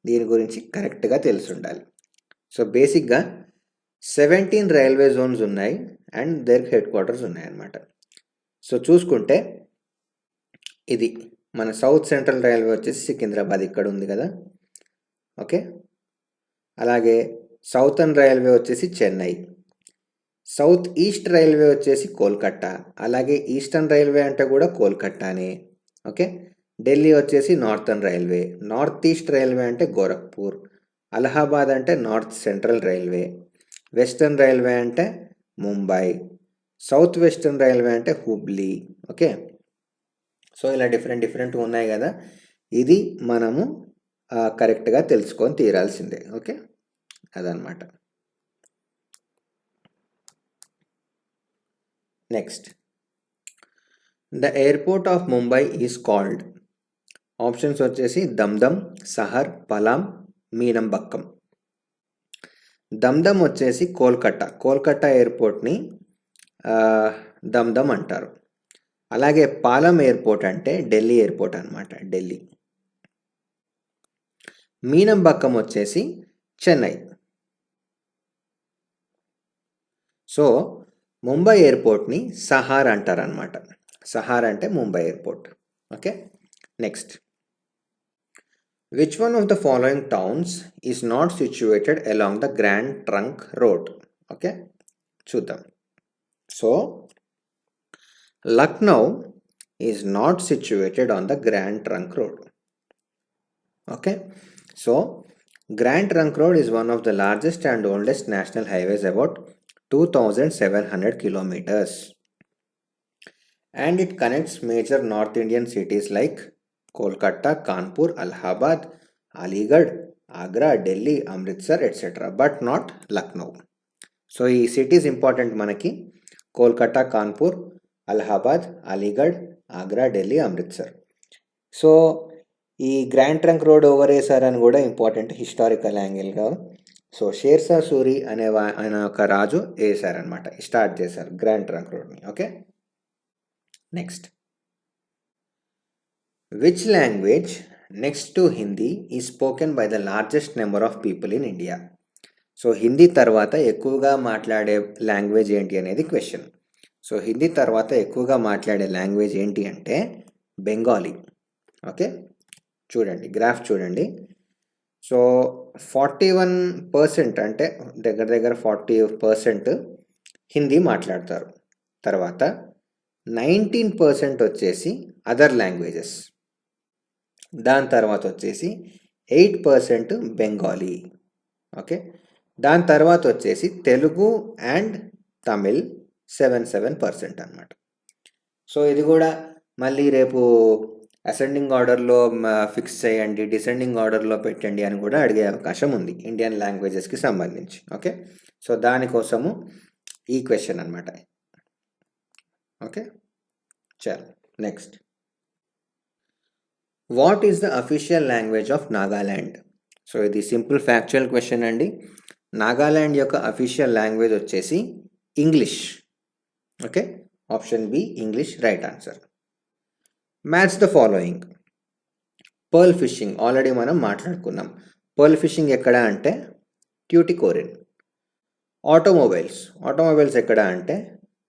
దీని గురించి కరెక్ట్గా తెలిసి ఉండాలి. సో బేసిక్గా 17 రైల్వే జోన్స్ ఉన్నాయి అండ్ దేర్ హెడ్ క్వార్టర్స్ ఉన్నాయన్నమాట. సో చూసుకుంటే ఇది మన సౌత్ సెంట్రల్ రైల్వే వచ్చేసి సికింద్రాబాద్ ఇక్కడ ఉంది కదా. ఓకే, అలాగే సౌతర్న్ రైల్వే వచ్చేసి చెన్నై, సౌత్ ఈస్ట్ రైల్వే వచ్చేసి కోల్కతా, అలాగే ఈస్టర్న్ రైల్వే అంటే కూడా కోల్కతానే. ఓకే, ఢిల్లీ వచ్చేసి northern railway, north east railway అంటే గోరఖ్పూర్, అలహాబాద్ అంటే north central railway, western railway అంటే ముంబై, సౌత్ వెస్టర్న్ రైల్వే అంటే హుబ్లీ. ఓకే, సో ఇలా డిఫరెంట్ ఉన్నాయి కదా, ఇది మనము కరెక్ట్గా తెలుసుకొని తీరాల్సిందే. ఓకే, అదనమాట. Next, the airport of Mumbai is called? Options వచ్చేసి దమ్దమ్, సహర్, పలాం, మీనంబక్కం. దమ్దమ్ వచ్చేసి కోల్కతా ఎయిర్పోర్ట్ని దమ్దమ్ అంటారు. అలాగే పాలం ఎయిర్పోర్ట్ అంటే ఢిల్లీ ఎయిర్పోర్ట్ అనమాట, ఢిల్లీ. మీనంబక్కం వచ్చేసి చెన్నై. సో ముంబై ఎయిర్పోర్ట్ని సహార్ అంటారనమాట, సహార్ అంటే Mumbai airport. Okay, next, which one of the following towns is not situated along the Grand Trunk Road? Okay, చూద్దాం. So Lucknow is not situated on the Grand Trunk Road. Okay, so Grand Trunk Road is one of the largest and oldest national highways, about 2,700 kilometers. And it connects major North Indian cities like Kolkata, Kanpur, Allahabad, Aligarh, Agra, Delhi, Amritsar etcetera, but not Lucknow. So ఈ cities important మనకి. Kolkata, Kanpur, Allahabad, Aligarh, Agra, Delhi, Amritsar. So ఈ Grand Trunk Road over వేసారని కూడా important historical యాంగిల్గా. So Sher Shah Suri ఆయన ఒక రాజు వేసారనమాట, స్టార్ట్ చేశారు గ్రాండ్ ట్రంక్ రోడ్ని. Okay, next. Which language next to Hindi is spoken by the largest number of people in India? So Hindi తర్వాత ఎక్కువగా మాట్లాడే లాంగ్వేజ్ ఏంటి అనేది క్వశ్చన్. సో హిందీ తర్వాత ఎక్కువగా మాట్లాడే లాంగ్వేజ్ ఏంటి అంటే బెంగాలీ. ఓకే, చూడండి గ్రాఫ్ చూడండి. సో 41% అంటే దగ్గర దగ్గర 40% హిందీ మాట్లాడతారు. తర్వాత 19% వచ్చేసి అదర్ లాంగ్వేజెస్. దాని తర్వాత వచ్చేసి 8% బెంగాలీ. ఓకే, దాని తర్వాత వచ్చేసి తెలుగు అండ్ తమిళ్ 7% అనమాట. సో ఇది కూడా మళ్ళీ రేపు అసెండింగ్ ఆర్డర్లో ఫిక్స్ చేయండి, డిసెండింగ్ ఆర్డర్లో పెట్టండి అని కూడా అడిగే అవకాశం ఉంది ఇండియన్ లాంగ్వేజెస్కి సంబంధించి. ఓకే, సో దానికోసము ఈ క్వశ్చన్ అనమాట. ఓకే, చలో next. What is the official language of Nagaland? So ఇది సింపుల్ ఫ్యాక్చువల్ క్వశ్చన్ అండి. నాగాల్యాండ్ యొక్క అఫీషియల్ లాంగ్వేజ్ వచ్చేసి English. Okay, option B English right answer. Match the following. Pearl fishing already మనం మాట్లాడుకున్నాం. పర్ల్ ఫిషింగ్ ఎక్కడ అంటే ట్యూటికోరిన్. ఆటోమొబైల్స్ ఎక్కడ అంటే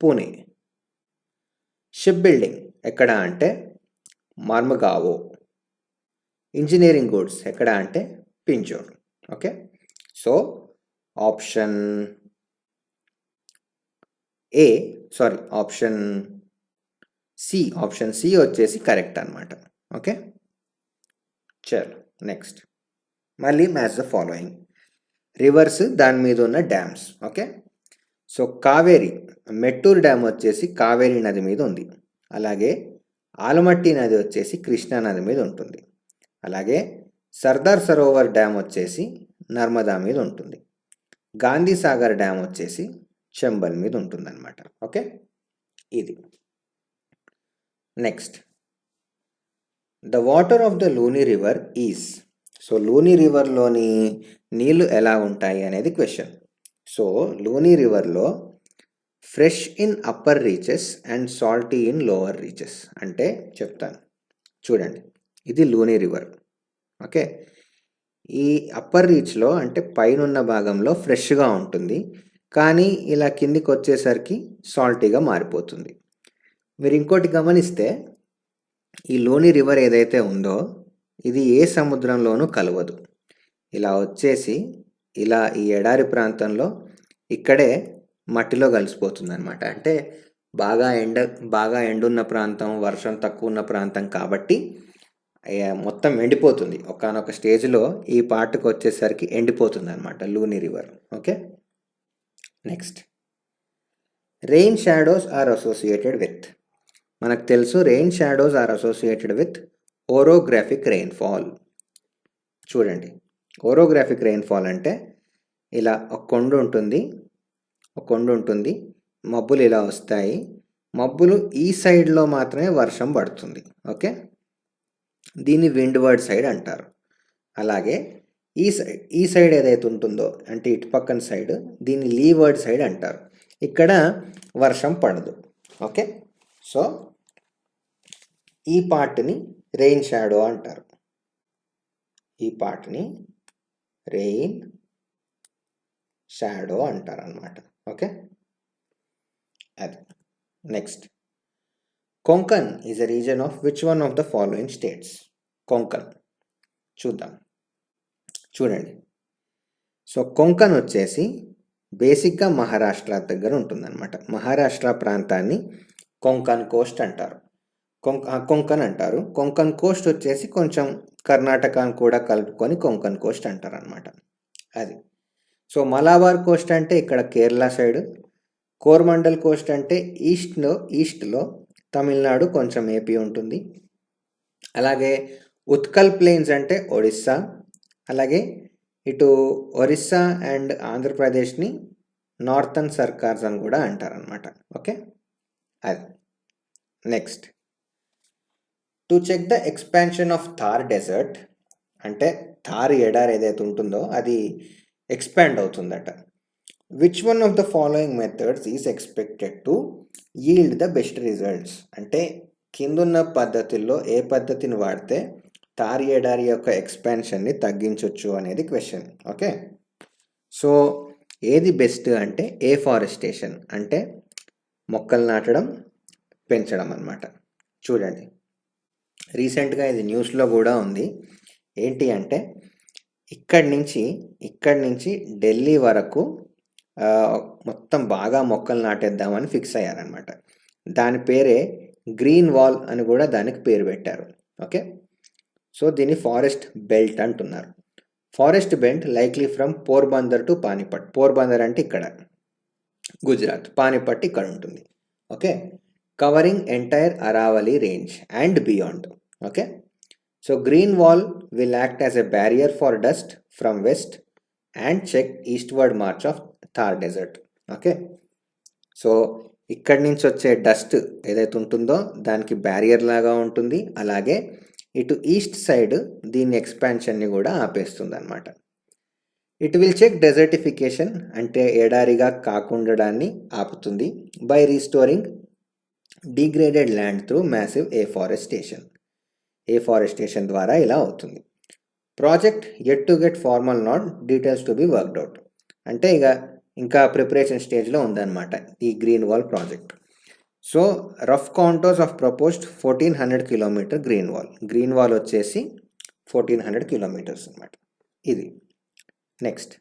పూణే. షిప్ బిల్డింగ్ ఎక్కడ అంటే మార్మగావో. ఇంజనీరింగ్ గూడ్స్ ఎక్కడ అంటే Pinjore. Okay, so option C వచ్చేసి కరెక్ట్ అనమాట. ఓకే, చలో నెక్స్ట్. మళ్ళీ మ్యాచ్ ద ఫాలోయింగ్. రివర్స్, దాని మీద ఉన్న dams. Okay, so Kaveri, Mettur dam వచ్చేసి కావేరి నది మీద ఉంది. అలాగే ఆలమట్టి నది వచ్చేసి కృష్ణా నది మీద ఉంటుంది. అలాగే సర్దార్ సరోవర్ డ్యామ్ వచ్చేసి నర్మదా మీద ఉంటుంది. గాంధీ సాగర్ డ్యామ్ వచ్చేసి చంబల్ మీద ఉంటుంది అనమాట. ఓకే, ఇది. Next, the water of the Luni river is. So Luni రివర్లోని నీళ్ళు ఎలా ఉంటాయి అనేది క్వశ్చన్. సో లూని రివర్లో fresh in upper reaches and salty in lower reaches అంటే చెప్తాను చూడండి. ఇది లూని రివర్. ఓకే, ఈ అప్పర్ రీచ్లో అంటే పైనున్న భాగంలో ఫ్రెష్గా ఉంటుంది, కానీ ఇలా కిందికి వచ్చేసరికి సాల్టీగా మారిపోతుంది. మీరు ఇంకోటి గమనిస్తే ఈ లూని రివర్ ఏదైతే ఉందో ఇది ఏ సముద్రంలోనూ కలవదు. ఇలా వచ్చేసి ఇలా ఈ ఎడారి ప్రాంతంలో ఇక్కడే మట్టిలో కలిసిపోతుంది అనమాట. అంటే బాగా ఎండున్న ప్రాంతం, వర్షం తక్కువ ఉన్న ప్రాంతం కాబట్టి మొత్తం ఎండిపోతుంది. ఒకానొక స్టేజ్లో ఈ పార్ట్కి వచ్చేసరికి ఎండిపోతుంది అనమాట Luni river. Okay, next. Rain shadows are associated with. మనకు తెలుసు rain shadows are associated with orographic rainfall. చూడండి, ఓరోగ్రాఫిక్ రెయిన్ఫాల్ అంటే ఇలా ఒక కొండ ఉంటుంది, మబ్బులు ఇలా వస్తాయి, మబ్బులు ఈ సైడ్లో మాత్రమే వర్షం పడుతుంది. ఓకే, దీన్ని విండ్వర్డ్ సైడ్ అంటారు. అలాగే ఈ సైడ్ ఏదైతే ఉంటుందో అంటే ఇటు పక్కన సైడ్ దీన్ని లీవర్డ్ సైడ్ అంటారు. ఇక్కడ వర్షం పడదు. ఓకే, సో ఈ పార్ట్ని రెయిన్ షాడో అంటారు. ఈ పార్ట్ని రెయిన్ షాడో అంటారు అన్నమాట. ఓకే, అది. Next, Konkan is a reason of which one of the following states? Konkan చూడండి. సో కొంకన్ వచ్చేసి బేసిక్గా మహారాష్ట్ర దగ్గర ఉంటుందన్నమాట. మహారాష్ట్ర ప్రాంతాన్ని కొంకన్ కోస్ట్ అంటారు. కొంకన్ అంటారు. కొంకన్ కోస్ట్ వచ్చేసి కొంచెం కర్ణాటకను కూడా కలుపుకొని కొంకన్ కోస్ట్ అంటారు అనమాట. అది. సో మలాబార్ కోస్ట్ అంటే ఇక్కడ కేరళ సైడ్, కోరమండల్ కోస్ట్ అంటే ఈస్ట్లో తమిళనాడు కొంచెం ఏపీ ఉంటుంది. అలాగే ఉత్కల్ ప్లెయిన్స్ అంటే ఒడిస్సా. అలాగే ఇటు ఒరిస్సా అండ్ ఆంధ్రప్రదేశ్ని నార్థన్ సర్కార్స్ అని కూడా అంటారనమాట. ఓకే, అది. Next, to check the expansion of Thar desert, అంటే థార్ ఎడారి ఏదైతే ఉంటుందో అది ఎక్స్పాండ్ అవుతుందట. Which one of the following methods is expected to yield the best results, అంటే కిందున్న పద్ధతుల్లో ఏ పద్ధతిని వాడితే థార్ ఎడారి యొక్క ఎక్స్పాన్షన్ని తగ్గించవచ్చు అనేది క్వశ్చన్. ఓకే, సో ఏది బెస్ట్ అంటే ఏఫారెస్టేషన్, అంటే మొక్కలు నాటడం, పెంచడం అన్నమాట. చూడండి, రీసెంట్గా ఇది న్యూస్లో కూడా ఉంది. ఏంటి అంటే ఇక్కడి నుంచి ఢిల్లీ వరకు మొత్తం బాగా మొక్కలు నాటేద్దామని ఫిక్స్ అయ్యారనమాట. దాని పేరే గ్రీన్ వాల్ అని కూడా దానికి పేరు పెట్టారు. ఓకే, సో దీన్ని ఫారెస్ట్ బెల్ట్ అంటున్నారు. Forest belt likely from Porbandar to Panipat. Porbandar అంటే ఇక్కడ గుజరాత్, పానిపట్ ఇక్కడ ఉంటుంది. Okay, covering entire Aravalli range and beyond. Okay, so green wall will act as a barrier for dust from west and check eastward march of Thar desert. Okay, so ఇక్కడి నుంచి వచ్చే dust ఏదైతే ఉంటుందో దానికి బ్యారియర్ లాగా ఉంటుంది. అలాగే ఇటు ఈస్ట్ సైడ్ దీని ఎక్స్పాన్షన్ని కూడా ఆపేస్తుంది అనమాట. ఇట్ విల్ చెక్ డెజర్టిఫికేషన్, అంటే ఎడారిగా కాకుండాన్ని ఆపుతుంది. By restoring degraded land through massive afforestation ద్వారా ఇలా అవుతుంది. Project yet to get formal not, details to be worked out, అంటే ఇంకా ప్రిపరేషన్ స్టేజ్లో ఉందన్నమాట ఈ green wall project. So rough contours of proposed 1400 kilometre green wall వచ్చేసి 1400 కిలోమీటర్స్ అనమాట. ఇది. Next,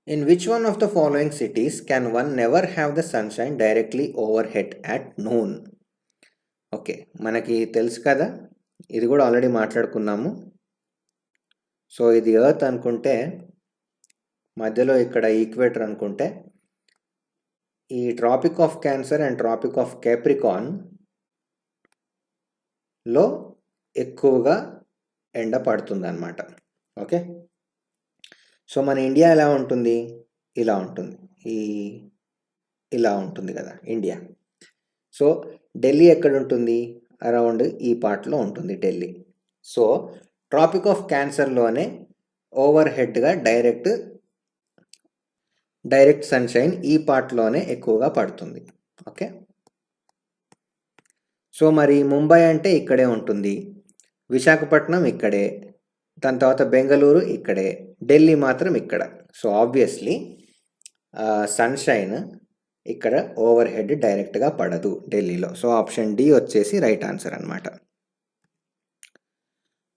in which one of the following cities can one never have the sunshine directly overhead at noon? Okay, మనకి తెలుసు కదా, ఇది కూడా already మాట్లాడుకున్నాము. So ఇది ఎర్త్ అనుకుంటే, మధ్యలో ఇక్కడ ఈక్వేటర్ అనుకుంటే, ఈ Tropic of Cancer and Tropic of క్యాప్రికాన్లో ఎక్కువగా ఎండ పడుతుంది అన్నమాట. ఓకే, సో మన ఇండియా ఎలా ఉంటుంది? ఇలా ఉంటుంది, ఇలా ఉంటుంది కదా ఇండియా. సో ఢిల్లీ ఎక్కడ ఉంటుంది? అరౌండ్ ఈ పార్ట్లో ఉంటుంది ఢిల్లీ. సో ట్రాపిక్ ఆఫ్ క్యాన్సర్లోనే ఓవర్ హెడ్గా డైరెక్ట్ సన్షైన్ ఈ పార్ట్లోనే ఎక్కువగా పడుతుంది. ఓకే, సో మరి ముంబై అంటే ఇక్కడే ఉంటుంది, విశాఖపట్నం ఇక్కడే, దాని తర్వాత బెంగళూరు ఇక్కడే, ఢిల్లీ మాత్రం ఇక్కడ. సో ఆబ్వియస్లీ సన్షైన్ ఇక్కడ ఓవర్ హెడ్ డైరెక్ట్గా పడదు ఢిల్లీలో. సో ఆప్షన్ డి వచ్చేసి రైట్ ఆన్సర్ అనమాట.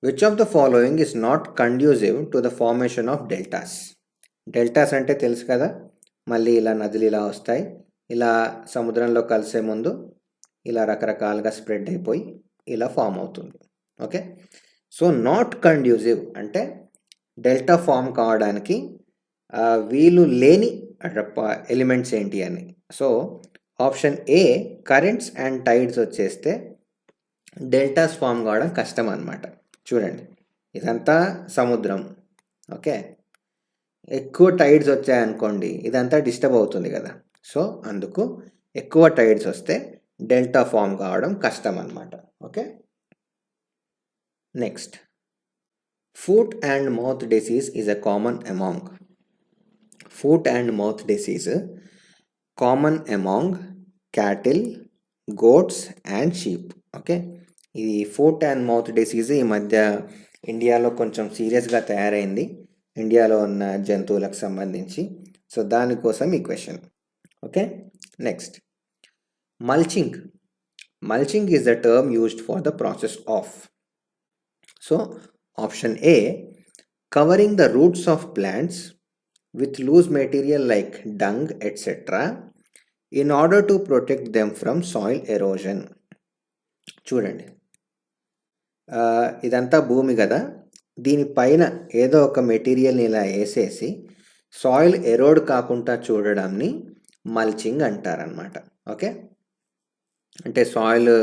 Which of the following is not conducive to the formation of deltas? Deltas అంటే తెలుసు కదా, మళ్ళీ ఇలా నదులు ఇలా వస్తాయి, ఇలా సముద్రంలో కలిసే ముందు ఇలా రకరకాలుగా స్ప్రెడ్ అయిపోయి ఇలా ఫామ్ అవుతుంది. ఓకే, సో నాట్ కండ్యూసివ్ అంటే డెల్టా ఫామ్ కావడానికి వీలు లేని ఎలిమెంట్స్ ఏంటి అని. So option A currents and tides వచ్చేస్తే డెల్టాస్ ఫామ్ కావడం కష్టం అన్నమాట. చూడండి, ఇదంతా సముద్రం. ఓకే, ఎక్కువ టైడ్స్ వచ్చాయనుకోండి ఇదంతా డిస్టర్బ్ అవుతుంది కదా. సో అందుకు ఎక్కువ టైడ్స్ వస్తే డెల్టా ఫామ్ కావడం కష్టం అన్నమాట. Okay, next, foot and mouth disease is a common among. Foot and mouth disease common among cattle, goats and sheep. Okay, ఈ ఫుట్ అండ్ మౌత్ డిసీజ్ ఈ మధ్య ఇండియాలో కొంచెం సీరియస్గా తయారైంది, ఇండియాలో ఉన్న జంతువులకు సంబంధించి. సో దానికోసం ఈ question. Okay, next, mulching is the term used for the process of. So option A covering the roots of plants with loose material like dung etc. in order to protect them from soil erosion. చూడండి, ఇదంతా భూమి కదా, దీనిపైన ఏదో ఒక మెటీరియల్ని ఇలా వేసేసి సాయిల్ ఎరోడ్ కాకుండా చూడడాన్ని మల్చింగ్ అంటారనమాట. ఓకే, అంటే సాయిల్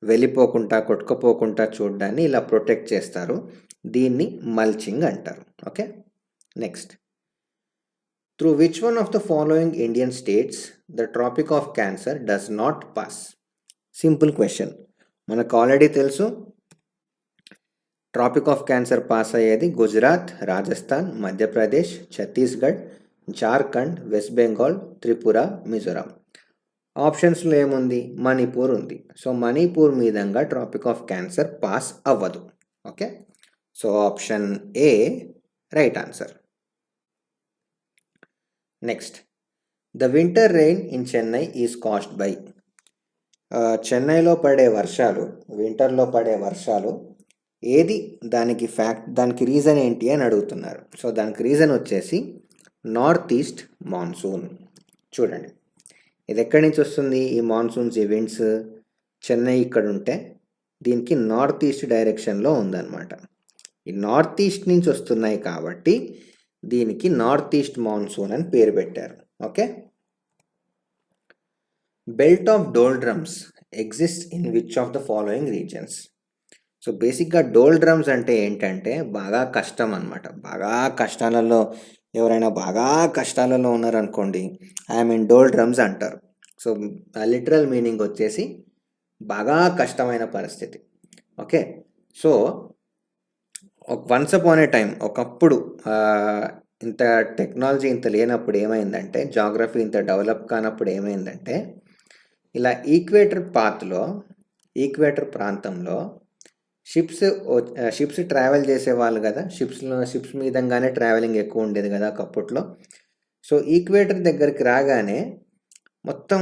వెళ్ళిపోకుండా కొట్టుకుపోకుండా చూడడాన్ని ఇలా ప్రొటెక్ట్ చేస్తారు. దీన్ని మల్చింగ్ అంటారు. Okay, next. Through which one of the following Indian states the Tropic of Cancer does not pass? Simple question. మనకు ఆల్రెడీ తెలుసు, ట్రాపిక్ ఆఫ్ క్యాన్సర్ పాస్ అయ్యేది గుజరాత్, రాజస్థాన్, మధ్యప్రదేశ్, ఛత్తీస్గఢ్, జార్ఖండ్, వెస్ట్ బెంగాల్, త్రిపుర, మిజోరాం. ఆప్షన్స్లో ఏముంది? మణిపూర్ ఉంది. సో మణిపూర్ మీదంగా ట్రాపిక్ ఆఫ్ క్యాన్సర్ పాస్ అవ్వదు. Okay, so option A right answer. Next. The winter rain in Chennai is caused by? చెన్నైలో పడే వర్షాలు, వింటర్లో పడే వర్షాలు ఏది దానికి రీజన్ ఏంటి అని అడుగుతున్నారు. సో దానికి రీజన్ వచ్చేసి నార్త్ ఈస్ట్ మాన్సూన్. చూడండి, ఇది ఎక్కడి నుంచి వస్తుంది? ఈ మాన్సూన్స్, ఈ విండ్స్ చెన్నై ఇక్కడ ఉంటే దీనికి నార్త్ ఈస్ట్ డైరెక్షన్లో ఉందన్నమాట. ఈ నార్త్ ఈస్ట్ నుంచి వస్తున్నాయి కాబట్టి దీనికి నార్త్ ఈస్ట్ మాన్సూన్ అని పేరు పెట్టారు. Okay. Belt of doldrums exist in which of the following reasons? So బేసిక్గా డోల్డ్రమ్స్ అంటే ఏంటంటే బాగా కష్టం అనమాట. బాగా కష్టాలలో, ఎవరైనా బాగా కష్టాలలో ఉన్నారనుకోండి, ఐ మీన్ డోల్డ్రమ్స్ అంటారు. సో లిటరల్ మీనింగ్ వచ్చేసి బాగా కష్టమైన పరిస్థితి. Okay, so once upon a time, ఒకప్పుడు ఇంత టెక్నాలజీ ఇంత లేనప్పుడు ఏమైందంటే, జాగ్రఫీ ఇంత డెవలప్ కానప్పుడు ఏమైందంటే, ఇలా ఈక్వేటర్ ప్రాంతంలో షిప్స్ ట్రావెల్ చేసేవాళ్ళు కదా, షిప్స్ మీదంగానే ట్రావెలింగ్ ఎక్కువ ఉండేది కదా ఒకప్పట్లో. సో ఈక్వేటర్ దగ్గరికి రాగానే మొత్తం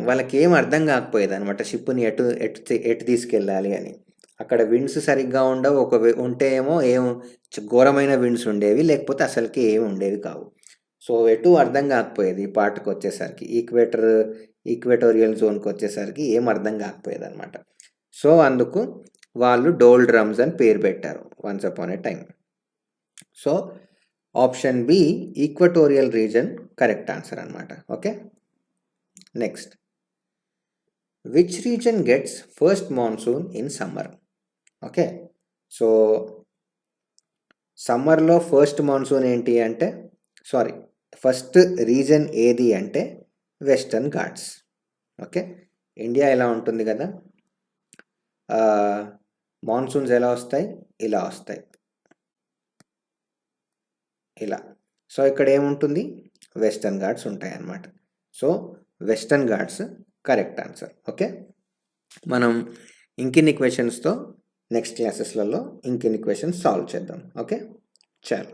వాళ్ళకి ఏం అర్థం కాకపోయేది అనమాట, షిప్ని ఎటు తీసుకెళ్ళాలి అని. అక్కడ విండ్స్ సరిగ్గా ఉండవు, ఉంటే ఏమో ఘోరమైన విండ్స్ ఉండేవి, లేకపోతే అసలుకి ఏమి ఉండేవి కావు. సో ఎటు అర్థం కాకపోయేది. ఈ పార్ట్కి వచ్చేసరికి ఈక్వేటోరియల్ జోన్కి వచ్చేసరికి ఏం అర్థం కాకపోయేది అనమాట. సో అందుకు వాళ్ళు డోల్డ్రమ్స్ అని పేరు పెట్టారు once upon a time. So option B equatorial region correct answer అనమాట. Okay, next. Which region gets first monsoon in summer? Okay, so సమ్మర్లో ఫస్ట్ మాన్సూన్ ఏంటి అంటే, ఫస్ట్ రీజన్ ఏది అంటే వెస్టర్న్ ఘాట్స్. ఓకే, ఇండియా ఎలా ఉంటుంది కదా, మాన్సూన్స్ ఎలా వస్తాయి? ఇలా వస్తాయి, ఇలా. సో ఇక్కడ ఏముంటుంది? వెస్టర్న్ ఘాట్స్ ఉంటాయి అన్నమాట. So western Ghats correct answer. Okay, మనం ఇంకిన్ని క్వశ్చన్స్తో నెక్స్ట్ క్లాసెస్లలో ఇంకిన్ని క్వశ్చన్స్ సాల్వ్ చేద్దాం. ఓకే, చాలు.